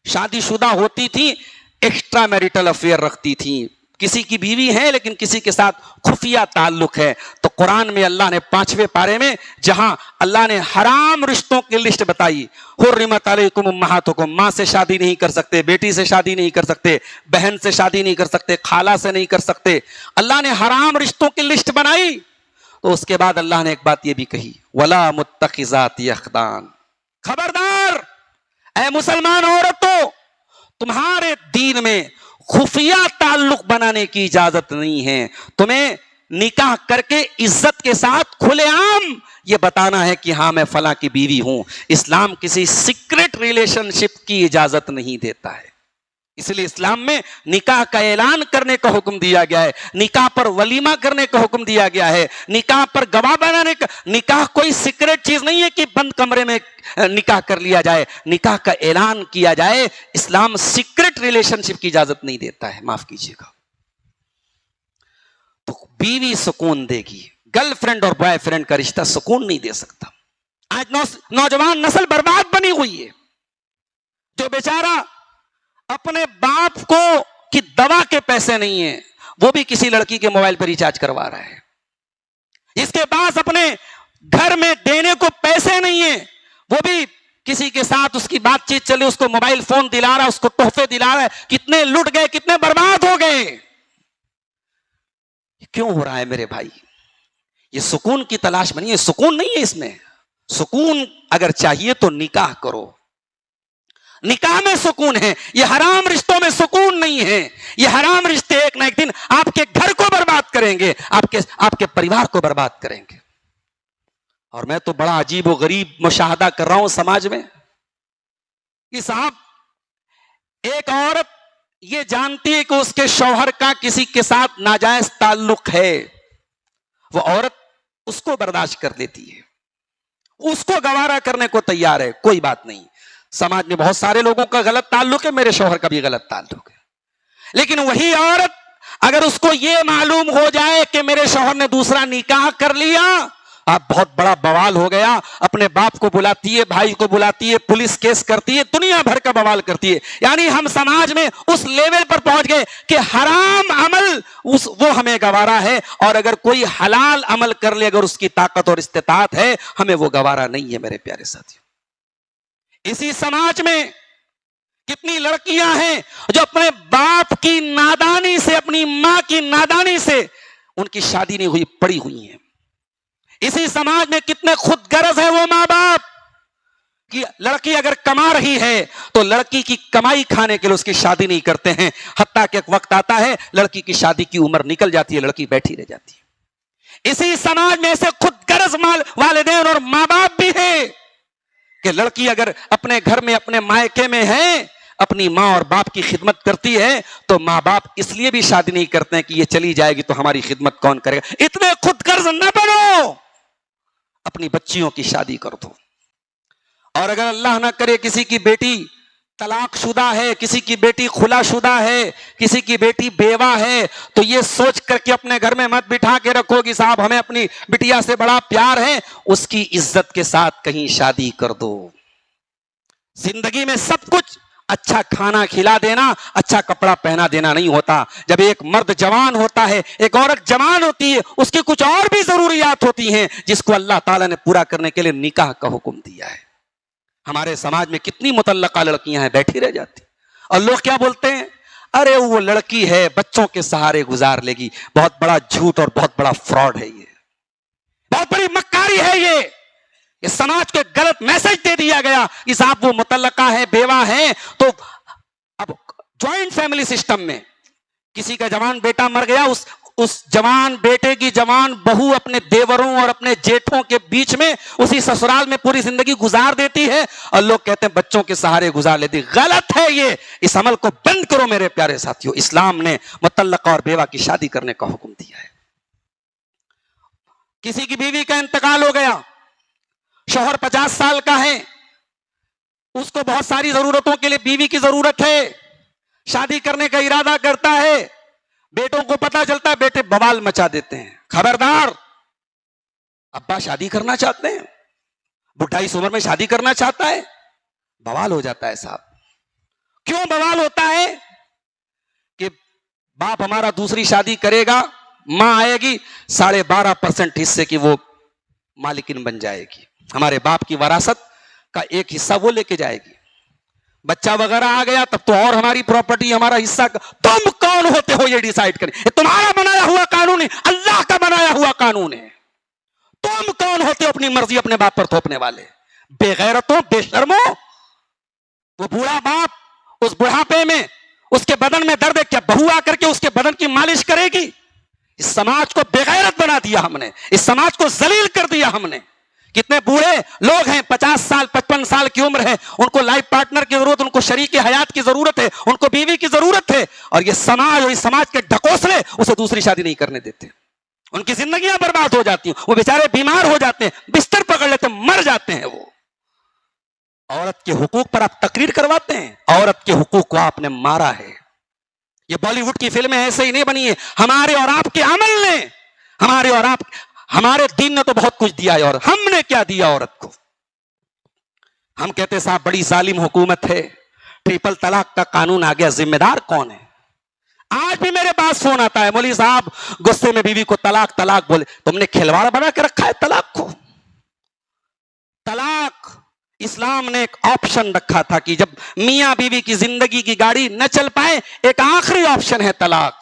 شادی شدہ ہوتی تھی، ایکسٹرا میریٹل افیئر رکھتی تھی، کسی کی بیوی ہے لیکن کسی کے ساتھ خفیہ تعلق ہے۔ تو قرآن میں اللہ نے 5ویں پارے میں جہاں اللہ نے حرام رشتوں کی لسٹ بتائی، حرمت علیکم امہاتکم، ماں سے شادی نہیں کر سکتے، بیٹی سے شادی نہیں کر سکتے، بہن سے شادی نہیں کر سکتے، خالہ سے نہیں کر سکتے، اللہ نے حرام رشتوں کی لسٹ بنائی۔ تو اس کے بعد اللہ نے ایک بات یہ بھی کہی، ولا متخذات اخدان، خبردار اے مسلمان عورتوں، تمہارے دین میں خفیہ تعلق بنانے کی اجازت نہیں ہے۔ تمہیں نکاح کر کے عزت کے ساتھ کھلے عام یہ بتانا ہے کہ ہاں میں فلاں کی بیوی ہوں۔ اسلام کسی سیکرٹ ریلیشن شپ کی اجازت نہیں دیتا ہے، اس لیے اسلام میں نکاح کا اعلان کرنے کا حکم دیا گیا ہے، نکاح پر ولیمہ کرنے کا حکم دیا گیا ہے، نکاح پر گواہ بنانے کا۔ نکاح کوئی سیکرٹ چیز نہیں ہے کہ بند کمرے میں نکاح کر لیا جائے، نکاح کا اعلان کیا جائے۔ اسلام سیکرٹ ریلیشن شپ کی اجازت نہیں دیتا ہے، معاف کیجیے گا۔ تو بیوی سکون دے گی، گرل فرینڈ اور بوائے فرینڈ کا رشتہ سکون نہیں دے سکتا۔ آج نوجوان نسل برباد بنی ہوئی ہے، جو بیچارہ اپنے باپ کو کی دوا کے پیسے نہیں ہیں، وہ بھی کسی لڑکی کے موبائل پر ریچارج کروا رہا ہے۔ اس کے پاس اپنے گھر میں دینے کو پیسے نہیں ہیں، وہ بھی کسی کے ساتھ اس کی بات چیت چلے، اس کو موبائل فون دلا رہا ہے، اس کو تحفے دلا رہا ہے۔ کتنے لٹ گئے، کتنے برباد ہو گئے۔ کیوں ہو رہا ہے میرے بھائی؟ یہ سکون کی تلاش میں نہیں ہے، سکون نہیں ہے اس میں۔ سکون اگر چاہیے تو نکاح کرو، نکاح میں سکون ہے، یہ حرام رشتوں میں سکون نہیں ہے۔ یہ حرام رشتے ایک نہ ایک دن آپ کے گھر کو برباد کریں گے، آپ کے پریوار کو برباد کریں گے۔ اور میں تو بڑا عجیب و غریب مشاہدہ کر رہا ہوں سماج میں کہ صاحب ایک عورت یہ جانتی ہے کہ اس کے شوہر کا کسی کے ساتھ ناجائز تعلق ہے، وہ عورت اس کو برداشت کر لیتی ہے, اس کو گوارا کرنے کو تیار ہے, کوئی بات نہیں. سماج میں بہت سارے لوگوں کا غلط تعلق ہے, میرے شوہر کا بھی غلط تعلق ہے, لیکن وہی عورت اگر اس کو یہ معلوم ہو جائے کہ میرے شوہر نے دوسرا نکاح کر لیا, اب بہت بڑا بوال ہو گیا, اپنے باپ کو بلاتی ہے, بھائی کو بلاتی ہے, پولیس کیس کرتی ہے, دنیا بھر کا بوال کرتی ہے. یعنی ہم سماج میں اس لیول پر پہنچ گئے کہ حرام عمل وہ ہمیں گوارا ہے, اور اگر کوئی حلال عمل کر لے, اگر اس کی طاقت اور استطاعت ہے, ہمیں وہ گوارا نہیں ہے. میرے پیارے ساتھیوں, اسی سماج میں کتنی لڑکیاں ہیں جو اپنے باپ کی نادانی سے, اپنی ماں کی نادانی سے ان کی شادی نہیں ہوئی, پڑی ہوئی ہیں. اسی سماج میں کتنے خود غرض ہیں وہ ماں باپ کہ لڑکی اگر کما رہی ہے تو لڑکی کی کمائی کھانے کے لیے اس کی شادی نہیں کرتے ہیں, حتیٰ کہ ایک وقت آتا ہے لڑکی کی شادی کی عمر نکل جاتی ہے, لڑکی بیٹھی رہ جاتی ہے. اسی سماج میں ایسے خود غرض والدین اور ماں باپ بھی ہیں کہ لڑکی اگر اپنے گھر میں, اپنے مائکے میں ہے, اپنی ماں اور باپ کی خدمت کرتی ہے, تو ماں باپ اس لیے بھی شادی نہیں کرتے ہیں کہ یہ چلی جائے گی تو ہماری خدمت کون کرے گا. اتنے خود غرض نہ بنو, اپنی بچیوں کی شادی کر دو. اور اگر اللہ نہ کرے کسی کی بیٹی طلاق شدہ ہے, کسی کی بیٹی خلا شدہ ہے, کسی کی بیٹی بیوہ ہے, تو یہ سوچ کر کے اپنے گھر میں مت بٹھا کے رکھو کہ صاحب ہمیں اپنی بٹیا سے بڑا پیار ہے, اس کی عزت کے ساتھ کہیں شادی کر دو. زندگی میں سب کچھ اچھا کھانا کھلا دینا, اچھا کپڑا پہنا دینا نہیں ہوتا. جب ایک مرد جوان ہوتا ہے, ایک عورت جوان ہوتی ہے, اس کی کچھ اور بھی ضروریات ہوتی ہیں جس کو اللہ تعالیٰ نے پورا کرنے کے لیے نکاح کا حکم دیا ہے. ہمارے سماج میں کتنی مطلقہ لڑکیاں ہیں, بیٹھی رہ جاتی, اور لوگ کیا بولتے ہیں, ارے وہ لڑکی ہے بچوں کے سہارے گزار لے گی. بہت بڑا جھوٹ اور بہت بڑا فراڈ ہے, یہ بہت بڑی مکاری ہے. یہ سماج کو غلط میسج دے دیا گیا کہ صاحب وہ مطلقہ ہے, بیوہ ہے. تو اب جوائنٹ فیملی سسٹم میں کسی کا جوان بیٹا مر گیا, اس جوان بیٹے کی جوان بہو اپنے دیوروں اور اپنے جیٹھوں کے بیچ میں اسی سسرال میں پوری زندگی گزار دیتی ہے, اور لوگ کہتے ہیں بچوں کے سہارے گزار لیتی. غلط ہے یہ, اس عمل کو بند کرو میرے پیارے ساتھیوں. اسلام نے مطلقہ اور بیوہ کی شادی کرنے کا حکم دیا ہے. کسی کی بیوی کا انتقال ہو گیا, شوہر 50 سال کا ہے, اس کو بہت ساری ضرورتوں کے لیے بیوی کی ضرورت ہے, شادی کرنے کا ارادہ کرتا ہے, بیٹوں کو پتا چلتا ہے, بیٹے بوال مچا دیتے ہیں, خبردار ابا شادی کرنا چاہتے ہیں, بڈھائی عمر میں شادی کرنا چاہتا ہے, بوال ہو جاتا ہے. صاحب کیوں بوال ہوتا ہے؟ کہ باپ ہمارا دوسری شادی کرے گا, ماں آئے گی 12.5% حصے کی وہ مالکن بن جائے گی, ہمارے باپ کی وراثت کا ایک حصہ وہ لے کے جائے گی. بچہ وغیرہ آ گیا تب تو اور ہماری پراپرٹی, ہمارا حصہ. تم کون ہوتے ہو یہ ڈیسائیڈ کریں؟ یہ تمہارا بنایا ہوا قانون ہے, اللہ کا بنایا ہوا قانون ہے. تم کون ہوتے ہو اپنی مرضی اپنے باپ پر تھوپنے والے؟ بے غیرتوں, بے شرموں. وہ بوڑھا باپ اس بڑھاپے میں اس کے بدن میں درد ہے, کیا بہو آ کر کے اس کے بدن کی مالش کرے گی؟ اس سماج کو بے غیرت بنا دیا ہم نے, اس سماج کو ذلیل کر دیا ہم نے. کتنے بوڑھے لوگ ہیں 50 سال 55 سال کی عمر ہے, ان کو لائف پارٹنر کی ضرورت, ان کو شریک حیات کی ضرورت ہے, ان کو بیوی کی ضرورت ہے, اور یہ سماج اور اس سماج کے ڈھکوسلے اسے دوسری شادی نہیں کرنے دیتے. ان کی زندگیاں برباد ہو جاتی ہیں, وہ بیچارے بیمار ہو جاتے ہیں, بستر پکڑ لیتے ہیں, مر جاتے ہیں. وہ عورت کے حقوق پر آپ تقریر کرواتے ہیں, عورت کے حقوق کو آپ نے مارا ہے. یہ بالی ووڈ کی فلمیں ایسے ہی نہیں بنی ہیں, ہمارے اور آپ کے عمل نے, ہمارے دین نے تو بہت کچھ دیا ہے, اور ہم نے کیا دیا عورت کو؟ ہم کہتے صاحب بڑی ظالم حکومت ہے, ٹرپل طلاق کا قانون آ گیا, ذمہ دار کون ہے؟ آج بھی میرے پاس فون آتا ہے, مولوی صاحب غصے میں بیوی کو طلاق طلاق بولے. تم نے کھلواڑ بنا کے رکھا ہے طلاق کو. طلاق اسلام نے ایک آپشن رکھا تھا کہ جب میاں بیوی کی زندگی کی گاڑی نہ چل پائے, ایک آخری آپشن ہے طلاق.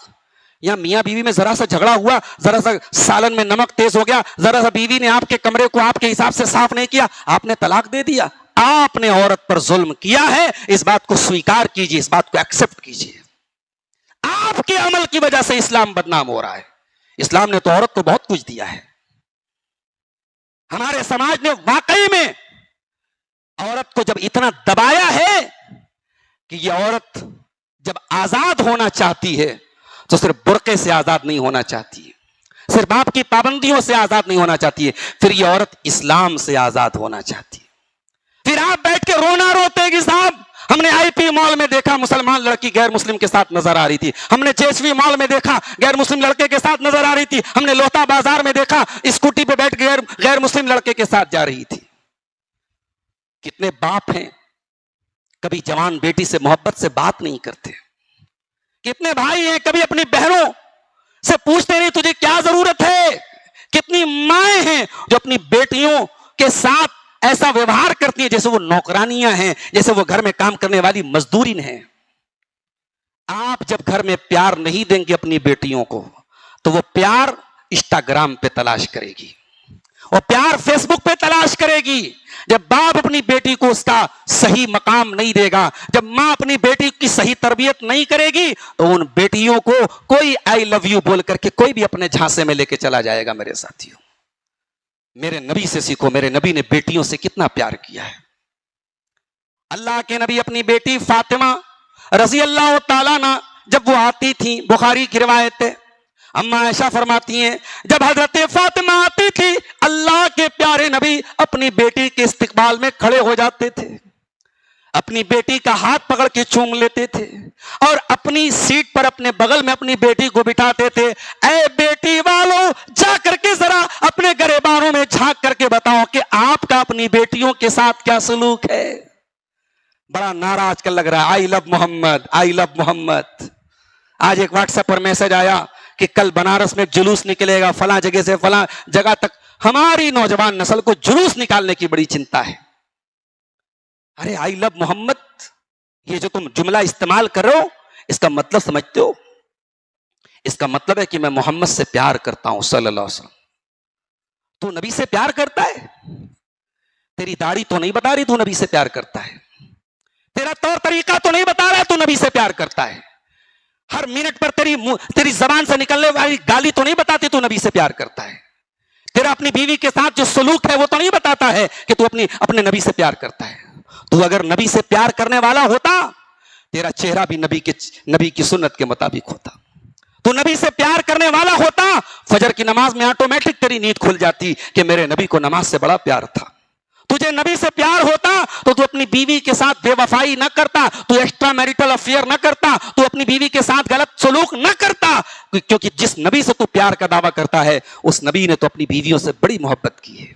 یا میاں بیوی میں ذرا سا جھگڑا ہوا, ذرا سا سالن میں نمک تیز ہو گیا, ذرا سا بیوی نے آپ کے کمرے کو آپ کے حساب سے صاف نہیں کیا, آپ نے طلاق دے دیا. آپ نے عورت پر ظلم کیا ہے, اس بات کو سویکار کیجیے, اس بات کو ایکسپٹ کیجیے. آپ کے عمل کی وجہ سے اسلام بدنام ہو رہا ہے. اسلام نے تو عورت کو بہت کچھ دیا ہے. ہمارے سماج نے واقعی میں عورت کو جب اتنا دبایا ہے کہ یہ عورت جب آزاد ہونا چاہتی ہے تو صرف برقعے سے آزاد نہیں ہونا چاہتی ہے, صرف باپ کی پابندیوں سے آزاد نہیں ہونا چاہتی ہے، پھر یہ عورت اسلام سے آزاد ہونا چاہتی ہے۔ پھر آپ بیٹھ کے رونا روتے کہ صاحب ہم نے آئی پی مال میں دیکھا مسلمان لڑکی غیر مسلم کے ساتھ نظر آ رہی تھی، ہم نے جیسوی مال میں دیکھا غیر مسلم لڑکے کے ساتھ نظر آ رہی تھی، ہم نے لوتا بازار میں دیکھا اسکوٹی پہ بیٹھ کے غیر مسلم لڑکے کے ساتھ جا رہی تھی۔ کتنے باپ ہیں کبھی جوان بیٹی سے محبت سے بات نہیں کرتے، کتنے بھائی ہیں کبھی اپنی بہنوں سے پوچھتے نہیں تجھے کیا ضرورت ہے، کتنی مائیں ہیں جو اپنی بیٹیوں کے ساتھ ایسا ویوہار کرتی ہیں جیسے وہ نوکرانیاں ہیں، جیسے وہ گھر میں کام کرنے والی مزدورین ہیں۔ آپ جب گھر میں پیار نہیں دیں گے اپنی بیٹیوں کو تو وہ پیار انسٹاگرام پہ تلاش کرے گی، وہ پیار فیس بک پہ تلاش کرے گی۔ جب باپ اپنی بیٹی کو اس کا صحیح مقام نہیں دے گا، جب ماں اپنی بیٹی کی صحیح تربیت نہیں کرے گی تو ان بیٹیوں کو کوئی آئی لو یو بول کر کے کوئی بھی اپنے جھانسے میں لے کے چلا جائے گا۔ میرے ساتھیوں، میرے نبی سے سیکھو، میرے نبی نے بیٹیوں سے کتنا پیار کیا ہے۔ اللہ کے نبی اپنی بیٹی فاطمہ رضی اللہ تعالیٰ عنہ جب وہ آتی تھی، بخاری کی روایت ہے، اما عائشہ فرماتی ہیں جب حضرت فاطمہ آتی تھی اللہ کے پیارے نبی اپنی بیٹی کے استقبال میں کھڑے ہو جاتے تھے، اپنی بیٹی کا ہاتھ پکڑ کے چوم لیتے تھے اور اپنی سیٹ پر اپنے بغل میں اپنی بیٹی کو بٹھاتے تھے۔ اے بیٹی والوں، جا کر کے ذرا اپنے گریبانوں میں جھانک کر کے بتاؤ کہ آپ کا اپنی بیٹیوں کے ساتھ کیا سلوک ہے۔ بڑا نعرہ آج کل لگ رہا ہے، آئی لو محمد، آئی لو محمد۔ آج ایک واٹس ایپ پر میسج آیا کہ کل بنارس میں جلوس نکلے گا، فلاں جگہ سے فلاں جگہ تک۔ ہماری نوجوان نسل کو جلوس نکالنے کی بڑی چنتا ہے۔ ارے آئی لو محمد، یہ جو تم جملہ استعمال کر رہے ہو اس کا مطلب سمجھتے ہو؟ اس کا مطلب ہے کہ میں محمد سے پیار کرتا ہوں صلی اللہ علیہ وسلم۔ تو نبی سے پیار کرتا ہے؟ تیری داڑھی تو نہیں بتا رہی تو نبی سے پیار کرتا ہے، تیرا طور طریقہ تو نہیں بتا رہا تو نبی سے پیار کرتا ہے، ہر منٹ پر تیری زبان سے نکلنے والی گالی تو نہیں بتاتی تو نبی سے پیار کرتا ہے، تیرا اپنی بیوی کے ساتھ جو سلوک ہے وہ تو نہیں بتاتا ہے کہ تو اپنے نبی سے پیار کرتا ہے۔ تو اگر نبی سے پیار کرنے والا ہوتا تیرا چہرہ بھی نبی کی سنت کے مطابق ہوتا، تو نبی سے پیار کرنے والا ہوتا فجر کی نماز میں آٹومیٹک تیری نیند کھل جاتی کہ میرے نبی کو نماز سے بڑا پیار تھا۔ تجھے نبی سے پیار ہوتا تو اپنی بیوی کے ساتھ بے وفائی نہ کرتا، تو ایکسٹرا میریٹل افیئر نہ کرتا، تو اپنی بیوی کے ساتھ غلط سلوک نہ کرتا، کیونکہ جس نبی سے تو پیار کا دعویٰ کرتا ہے اس نبی نے تو اپنی بیویوں سے بڑی محبت کی ہے۔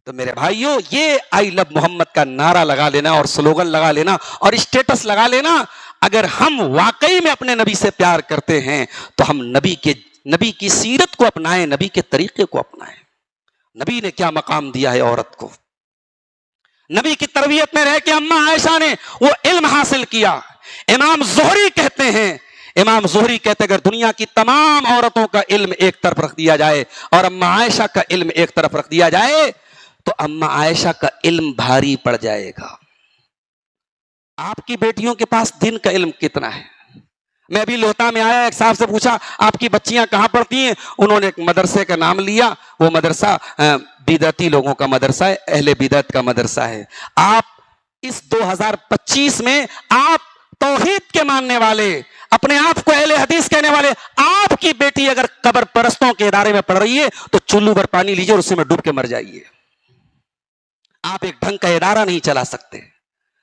تو میرے بھائیوں، یہ آئی لو محمد کا نعرہ لگا لینا اور سلوگن لگا لینا اور اسٹیٹس لگا لینا، اگر ہم واقعی میں اپنے نبی سے پیار کرتے ہیں تو ہم نبی کی سیرت کو اپنائیں، نبی کے طریقے کو اپنائیں۔ نبی نے کیا مقام دیا ہے عورت کو، نبی کی تربیت میں رہ کے اما عائشہ نے وہ علم حاصل کیا۔ امام زہری کہتے ہیں اگر دنیا کی تمام عورتوں کا علم ایک طرف رکھ دیا جائے اور اما عائشہ کا علم ایک طرف رکھ دیا جائے تو اما عائشہ کا علم بھاری پڑ جائے گا۔ آپ کی بیٹیوں کے پاس دین کا علم کتنا ہے؟ میں ابھی لوتا میں آیا، ایک صاحب سے پوچھا آپ کی بچیاں کہاں پڑھتی ہیں؟ انہوں نے ایک مدرسے کا نام لیا، وہ مدرسہ بدعتی لوگوں کا مدرسہ ہے، اہل بدعت کا مدرسہ ہے۔ آپ اس 2025 میں آپ توحید کے ماننے والے، اپنے آپ کو اہل حدیث کہنے والے، آپ کی بیٹی اگر قبر پرستوں کے ادارے میں پڑھ رہی ہے تو چلو بھر پانی لیجیے اور اسی میں ڈوب کے مر جائیے۔ آپ ایک ڈھنگ کا ادارہ نہیں چلا سکتے۔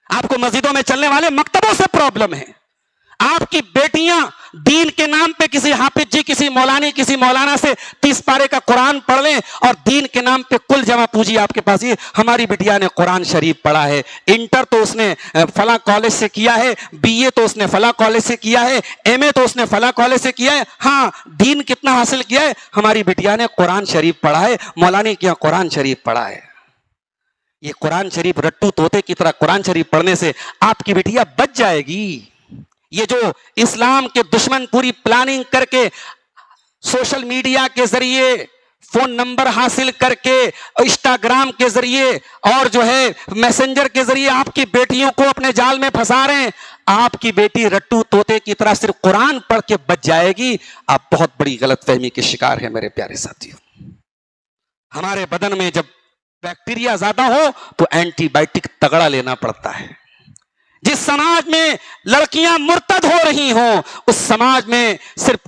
آپ کو مسجدوں میں چلنے والے مکتبوں سے پرابلم ہے۔ آپ کی بیٹیاں دین کے نام پہ کسی حافظ جی، کسی مولانا سے 30 پارے کا قرآن پڑھ لیں اور دین کے نام پہ کل جمع پوجی آپ کے پاس۔ یہ ہماری بٹیا نے قرآن شریف پڑھا ہے، انٹر تو اس نے فلاں کالج سے کیا ہے، بی اے تو اس نے فلاں کالج سے کیا ہے، ایم اے تو اس نے فلاں کالج سے کیا ہے۔ ہاں، دین کتنا حاصل کیا ہے؟ ہماری بٹیا نے قرآن شریف پڑھا ہے، مولانا کے یہاں قرآن شریف پڑھا ہے۔ یہ قرآن شریف رٹو طوطے کی طرح قرآن شریف پڑھنے سے آپ کی بٹیا بچ جائے گی۔ یہ جو اسلام کے دشمن پوری پلاننگ کر کے سوشل میڈیا کے ذریعے، فون نمبر حاصل کر کے، انسٹاگرام کے ذریعے اور جو ہے میسنجر کے ذریعے آپ کی بیٹیوں کو اپنے جال میں پھنسا رہے ہیں، آپ کی بیٹی رٹو طوطے کی طرح صرف قرآن پڑھ کے بچ جائے گی۔ آپ بہت بڑی غلط فہمی کے شکار ہیں میرے پیارے ساتھیوں۔ ہمارے بدن میں جب بیکٹیریا زیادہ ہو تو اینٹی بائیوٹک تگڑا لینا پڑتا ہے۔ جس سماج میں لڑکیاں مرتد ہو رہی ہوں اس سماج میں صرف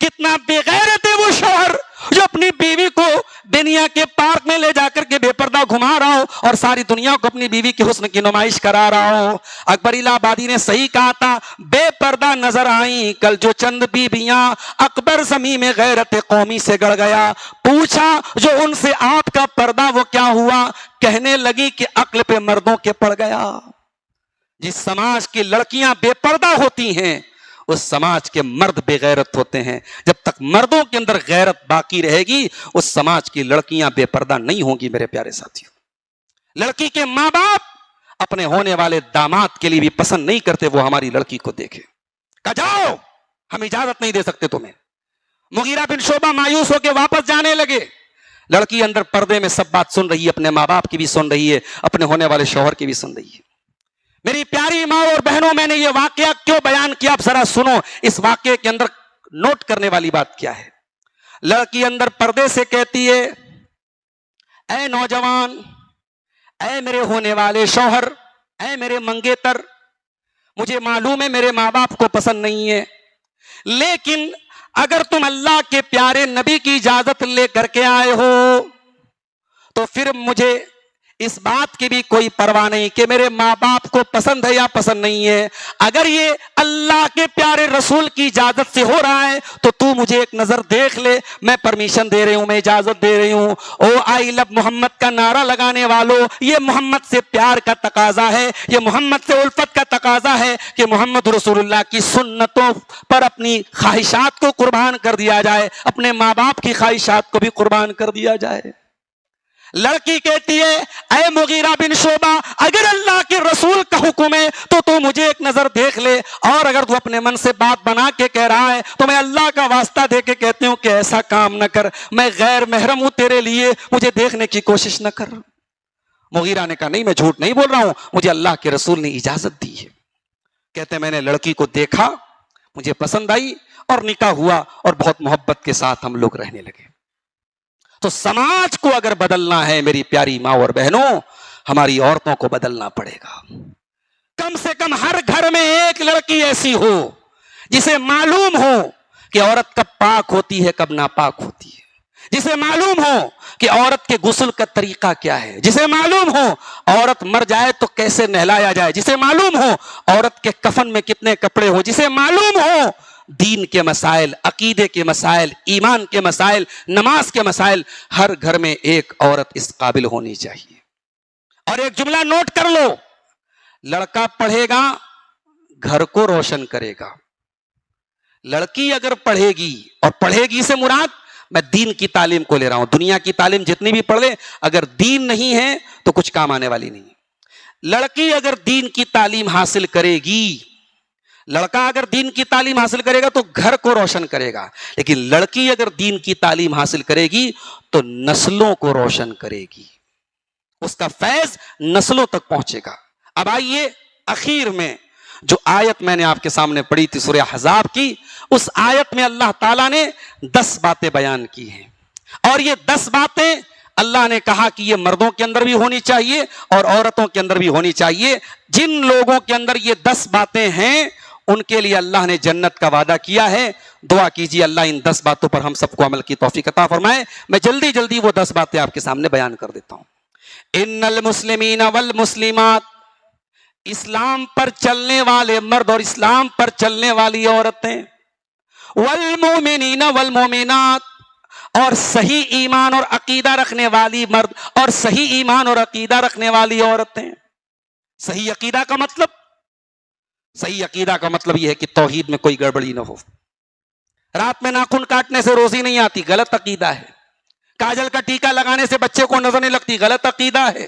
کتنا بے غیرت ہے وہ شوہر جو اپنی بیوی کو دنیا کے پارک میں لے جا کر کے بے پردہ گھما رہا ہو اور ساری دنیا کو اپنی بیوی کے حسن کی نمائش کرا رہا ہو۔ اکبر الہ آبادی نے صحیح کہا تھا، بے پردہ نظر آئیں کل جو چند بیویاں، اکبر زمین میں غیرت قومی سے گڑ گیا۔ پوچھا جو ان سے آپ کا پردہ وہ کیا ہوا؟ کہنے لگی کہ عقل پہ مردوں کے پڑ گیا۔ جس سماج کی لڑکیاں بے پردہ ہوتی ہیں اس سماج کے مرد بے غیرت ہوتے ہیں۔ جب تک مردوں کے اندر غیرت باقی رہے گی اس سماج کی لڑکیاں بے پردہ نہیں ہوں گی۔ میرے پیارے ساتھیوں، لڑکی کے ماں باپ اپنے ہونے والے داماد کے لیے بھی پسند نہیں کرتے وہ ہماری لڑکی کو دیکھے۔ کہا جاؤ، ہم اجازت نہیں دے سکتے تمہیں۔ مغیرہ بن شعبہ مایوس ہو کے واپس جانے لگے۔ لڑکی اندر پردے میں سب بات سن رہی ہے، اپنے ماں باپ کی بھی سن رہی ہے، اپنے ہونے والے شوہر کی بھی سن رہی ہے۔ میری پیاری ماں اور بہنوں، میں نے یہ واقعہ کیوں بیان کیا آپ ذرا سنو۔ اس واقعے کے اندر نوٹ کرنے والی بات کیا ہے؟ لڑکی اندر پردے سے کہتی ہے، اے نوجوان، اے میرے ہونے والے شوہر، اے میرے منگیتر، مجھے معلوم ہے میرے ماں باپ کو پسند نہیں ہے، لیکن اگر تم اللہ کے پیارے نبی کی اجازت لے کر کے آئے ہو تو پھر مجھے اس بات کی بھی کوئی پرواہ نہیں کہ میرے ماں باپ کو پسند ہے یا پسند نہیں ہے۔ اگر یہ اللہ کے پیارے رسول کی اجازت سے ہو رہا ہے تو مجھے ایک نظر دیکھ لے، میں پرمیشن دے رہی ہوں، میں اجازت دے رہی ہوں۔ او آئی لو محمد کا نعرہ لگانے والوں، یہ محمد سے پیار کا تقاضا ہے، یہ محمد سے الفت کا تقاضا ہے کہ محمد رسول اللہ کی سنتوں پر اپنی خواہشات کو قربان کر دیا جائے، اپنے ماں باپ کی خواہشات کو بھی قربان کر دیا جائے۔ لڑکی کہتی ہے، اے مغیرہ بن شعبہ، اگر اللہ کے رسول کا حکم ہے تو مجھے ایک نظر دیکھ لے، اور اگر تو اپنے من سے بات بنا کے کہہ رہا ہے تو میں اللہ کا واسطہ دے کے کہتی ہوں کہ ایسا کام نہ کر، میں غیر محرم ہوں تیرے لیے، مجھے دیکھنے کی کوشش نہ کر۔ مغیرہ نے کہا نہیں، میں جھوٹ نہیں بول رہا ہوں، مجھے اللہ کے رسول نے اجازت دی ہے۔ کہتے میں نے لڑکی کو دیکھا، مجھے پسند آئی اور نکاح ہوا اور بہت محبت کے ساتھ ہم لوگ رہنے لگے۔ تو سماج کو اگر بدلنا ہے میری پیاری ماں اور بہنوں، ہماری عورتوں کو بدلنا پڑے گا۔ کم سے کم ہر گھر میں ایک لڑکی ایسی ہو جسے معلوم ہو کہ عورت کب پاک ہوتی ہے کب ناپاک ہوتی ہے، جسے معلوم ہو کہ عورت کے غسل کا طریقہ کیا ہے، جسے معلوم ہو عورت مر جائے تو کیسے نہلایا جائے، جسے معلوم ہو عورت کے کفن میں کتنے کپڑے ہو، جسے معلوم ہو دین کے مسائل، عقیدے کے مسائل، ایمان کے مسائل، نماز کے مسائل۔ ہر گھر میں ایک عورت اس قابل ہونی چاہیے۔ اور ایک جملہ نوٹ کر لو، لڑکا پڑھے گا گھر کو روشن کرے گا، لڑکی اگر پڑھے گی، اور پڑھے گی سے مراد میں دین کی تعلیم کو لے رہا ہوں، دنیا کی تعلیم جتنی بھی پڑھ لے اگر دین نہیں ہے تو کچھ کام آنے والی نہیں۔ لڑکی اگر دین کی تعلیم حاصل کرے گی، لڑکا اگر دین کی تعلیم حاصل کرے گا تو گھر کو روشن کرے گا، لیکن لڑکی اگر دین کی تعلیم حاصل کرے گی تو نسلوں کو روشن کرے گی، اس کا فیض نسلوں تک پہنچے گا۔ اب آئیے اخیر میں جو آیت میں نے آپ کے سامنے پڑھی تھی سورہ احزاب کی، اس آیت میں اللہ تعالیٰ نے 10 باتیں بیان کی ہیں، اور یہ 10 باتیں اللہ نے کہا کہ یہ مردوں کے اندر بھی ہونی چاہیے اور عورتوں کے اندر بھی ہونی چاہیے۔ جن لوگوں کے اندر یہ 10 باتیں ہیں ان کے لیے اللہ نے جنت کا وعدہ کیا ہے۔ دعا کیجیے اللہ ان 10 باتوں پر ہم سب کو عمل کی توفیق عطا فرمائے۔ میں جلدی وہ 10 باتیں آپ کے سامنے بیان کر دیتا ہوں۔ ان المسلمین والمسلمات، اسلام پر چلنے والے مرد اور اسلام پر چلنے والی عورتیں، والمومنین والمومنات، اور صحیح ایمان اور عقیدہ رکھنے والی مرد اور صحیح ایمان اور عقیدہ رکھنے والی عورتیں۔ صحیح عقیدہ کا مطلب، صحیح عقیدہ کا مطلب یہ ہے کہ توحید میں کوئی گڑبڑی نہ ہو، رات میں ناخن کاٹنے سے روزی نہیں آتی، غلط عقیدہ ہے، کاجل کا ٹیکا لگانے سے بچے کو نظر نہیں لگتی، غلط عقیدہ ہے،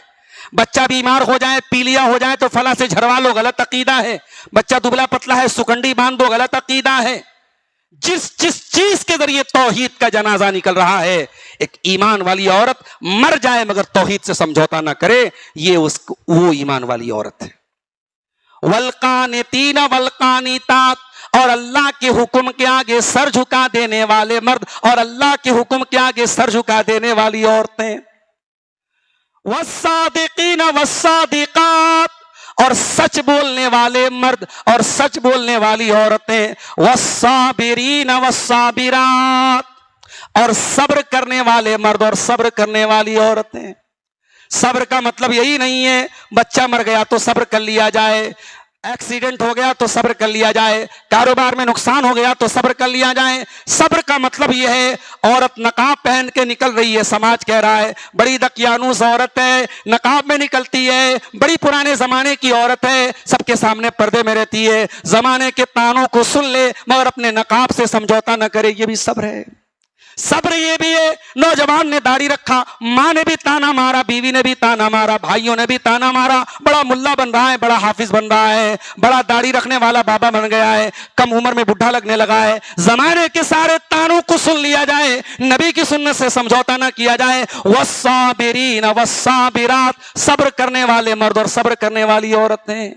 بچہ بیمار ہو جائے، پیلیا ہو جائے تو فلاں سے جھڑوا لو، غلط عقیدہ ہے، بچہ دبلا پتلا ہے سکنڈی باندھ دو، غلط عقیدہ ہے۔ جس چیز کے ذریعے توحید کا جنازہ نکل رہا ہے، ایک ایمان والی عورت مر جائے مگر توحید سے سمجھوتا نہ کرے، یہ وہ ایمان والی عورت ہے۔ والقانتین والقانتات، اور اللہ کے حکم کے آگے سر جھکا دینے والے مرد اور اللہ کے حکم کے آگے سر جھکا دینے والی عورتیں۔ والصادقین والصادقات، اور سچ بولنے والے مرد اور سچ بولنے والی عورتیں، والصابرین والصابرات، اور صبر کرنے والے مرد اور صبر کرنے والی عورتیں۔ صبر کا مطلب یہی نہیں ہے بچہ مر گیا تو صبر کر لیا جائے، ایکسیڈنٹ ہو گیا تو صبر کر لیا جائے، کاروبار میں نقصان ہو گیا تو صبر کر لیا جائے۔ صبر کا مطلب یہ ہے عورت نقاب پہن کے نکل رہی ہے، سماج کہہ رہا ہے بڑی دقیانوس عورت ہے، نقاب میں نکلتی ہے، بڑی پرانے زمانے کی عورت ہے، سب کے سامنے پردے میں رہتی ہے، زمانے کے تانوں کو سن لے مگر اپنے نقاب سے سمجھوتا نہ کرے، یہ بھی صبر ہے۔ صبر یہ بھی ہے نوجوان نے داڑھی رکھا، ماں نے بھی تانا مارا، بیوی نے بھی تانا مارا، بھائیوں نے بھی تانا مارا، بڑا ملا بن رہا ہے، بڑا حافظ بن رہا ہے، بڑا داڑھی رکھنے والا بابا بن گیا ہے، کم عمر میں بڈھا لگنے لگا ہے۔ زمانے کے سارے تانوں کو سن لیا جائے، نبی کی سنت سے سمجھوتا نہ کیا جائے۔ والصابرین والصابرات، صبر کرنے والے مرد اور صبر کرنے والی عورتیں۔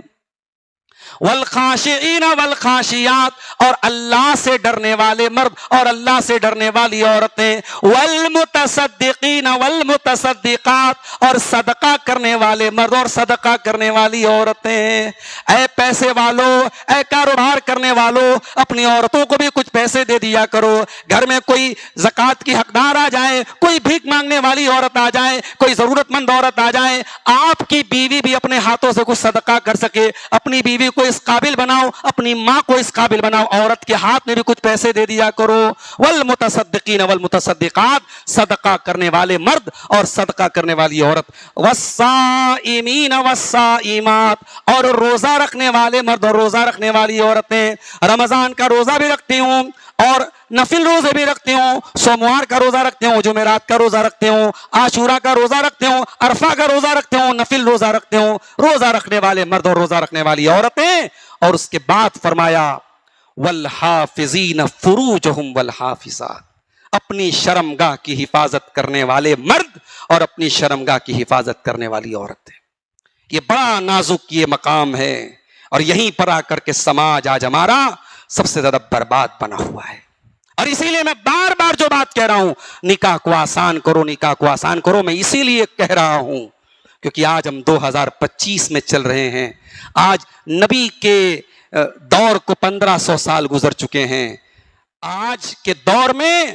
والخاشعین والخاشیات، اور اللہ سے ڈرنے والے مرد اور اللہ سے ڈرنے والی عورتیں۔ والمتصدقین والمتصدقات، اور صدقہ کرنے والے مرد اور صدقہ کرنے والی عورتیں۔ اے پیسے والو، اے کاروبار کرنے والو، اپنی عورتوں کو بھی کچھ پیسے دے دیا کرو۔ گھر میں کوئی زکوٰۃ کی حقدار آ جائے، کوئی بھیک مانگنے والی عورت آ جائے، کوئی ضرورت مند عورت آ جائے، آپ کی بیوی بھی اپنے ہاتھوں سے کچھ صدقہ کر سکے، اپنی بیوی کو اس قابل بناؤ، اپنی ماں کو اس قابل بناؤ، عورت کے ہاتھ میں بھی کچھ پیسے دے دیا کرو۔ والمتصدقین والمتصدقات، صدقہ کرنے والے مرد اور صدقہ کرنے والی عورت۔ والصائمین والصائمات، اور روزہ رکھنے والے مرد اور روزہ رکھنے والی عورتیں۔ رمضان کا روزہ بھی رکھتی ہوں اور نفل روزے بھی رکھتے ہوں، سوموار کا روزہ رکھتے ہوں، جمعرات کا روزہ رکھتے ہوں، عاشورہ کا روزہ رکھتے ہوں، عرفہ کا روزہ رکھتے ہوں، نفل روزہ رکھتے ہوں، روزہ رکھنے والے مرد اور روزہ رکھنے والی عورتیں۔ اور اس کے بعد فرمایا والحافظین فروجہم والحافظات، اپنی شرمگاہ کی حفاظت کرنے والے مرد اور اپنی شرمگاہ کی حفاظت کرنے والی عورتیں۔ یہ بڑا نازک یہ مقام ہے، اور یہیں پر آ کر کے سماج آج ہمارا سب سے زیادہ برباد بنا ہوا ہے۔ اور اسی لیے میں بار بار جو بات کہہ رہا ہوں، نکاح کو آسان کرو، نکاح کو آسان کرو، میں اسی لیے کہہ رہا ہوں کیونکہ آج ہم 2025 میں چل رہے ہیں۔ آج نبی کے دور کو 1500 سال گزر چکے ہیں۔ آج کے دور میں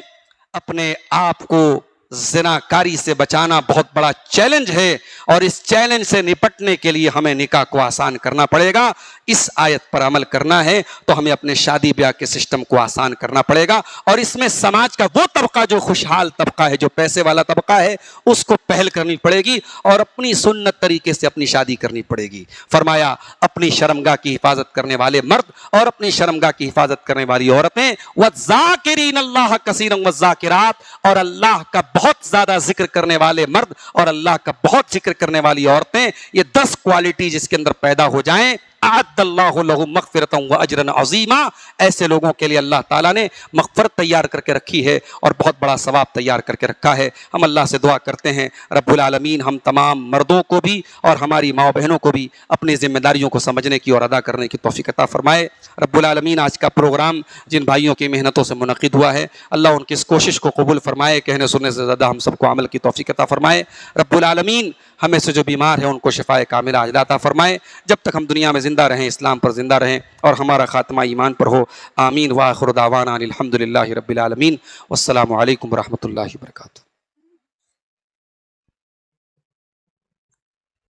اپنے آپ کو زناکاری سے بچانا بہت بڑا چیلنج ہے، اور اس چیلنج سے نپٹنے کے لیے ہمیں نکاح کو آسان کرنا پڑے گا۔ اس آیت پر عمل کرنا ہے تو ہمیں اپنے شادی بیاہ کے سسٹم کو آسان کرنا پڑے گا، اور اس میں سماج کا وہ طبقہ جو خوشحال طبقہ ہے، جو پیسے والا طبقہ ہے، اس کو پہل کرنی پڑے گی اور اپنی سنت طریقے سے اپنی شادی کرنی پڑے گی۔ فرمایا اپنی شرمگاہ کی حفاظت کرنے والے مرد اور اپنی شرمگاہ کی حفاظت کرنے والی عورتیں۔ وَالذَّاكِرِينَ اللَّهَ كَثِيرًا وَالذَّاكِرَاتِ، اور اللہ کا بہت زیادہ ذکر کرنے والے مرد اور اللہ کا بہت ذکر کرنے والی عورتیں۔ یہ 10 کوالٹی جس کے اندر پیدا ہو جائیں، اعد اللہ لہم مغفرۃ واجرا عظیما، ایسے لوگوں کے لیے اللہ تعالیٰ نے مغفرت تیار کر کے رکھی ہے اور بہت بڑا ثواب تیار کر کے رکھا ہے۔ ہم اللہ سے دعا کرتے ہیں رب العالمین ہم تمام مردوں کو بھی اور ہماری ماں بہنوں کو بھی اپنی ذمہ داریوں کو سمجھنے کی اور ادا کرنے کی توفیق عطا فرمائے۔ رب العالمین آج کا پروگرام جن بھائیوں کی محنتوں سے منعقد ہوا ہے، اللہ ان کی اس کوشش کو قبول فرمائے، کہنے سننے سے زیادہ ہم سب کو عمل کی توفیق عطا فرمائے۔ رب العالمین ہمیں سے جو بیمار ہیں ان کو شفائے کاملہ عاجلہ عطا فرمائے۔ جب تک ہم دنیا میں زندہ رہیں، اسلام پر زندہ رہیں اور ہمارا خاتمہ ایمان پر ہو، آمین۔ وآخر دعوانا الحمدللہ رب العالمین، والسلام علیکم ورحمۃ اللہ وبرکاتہ۔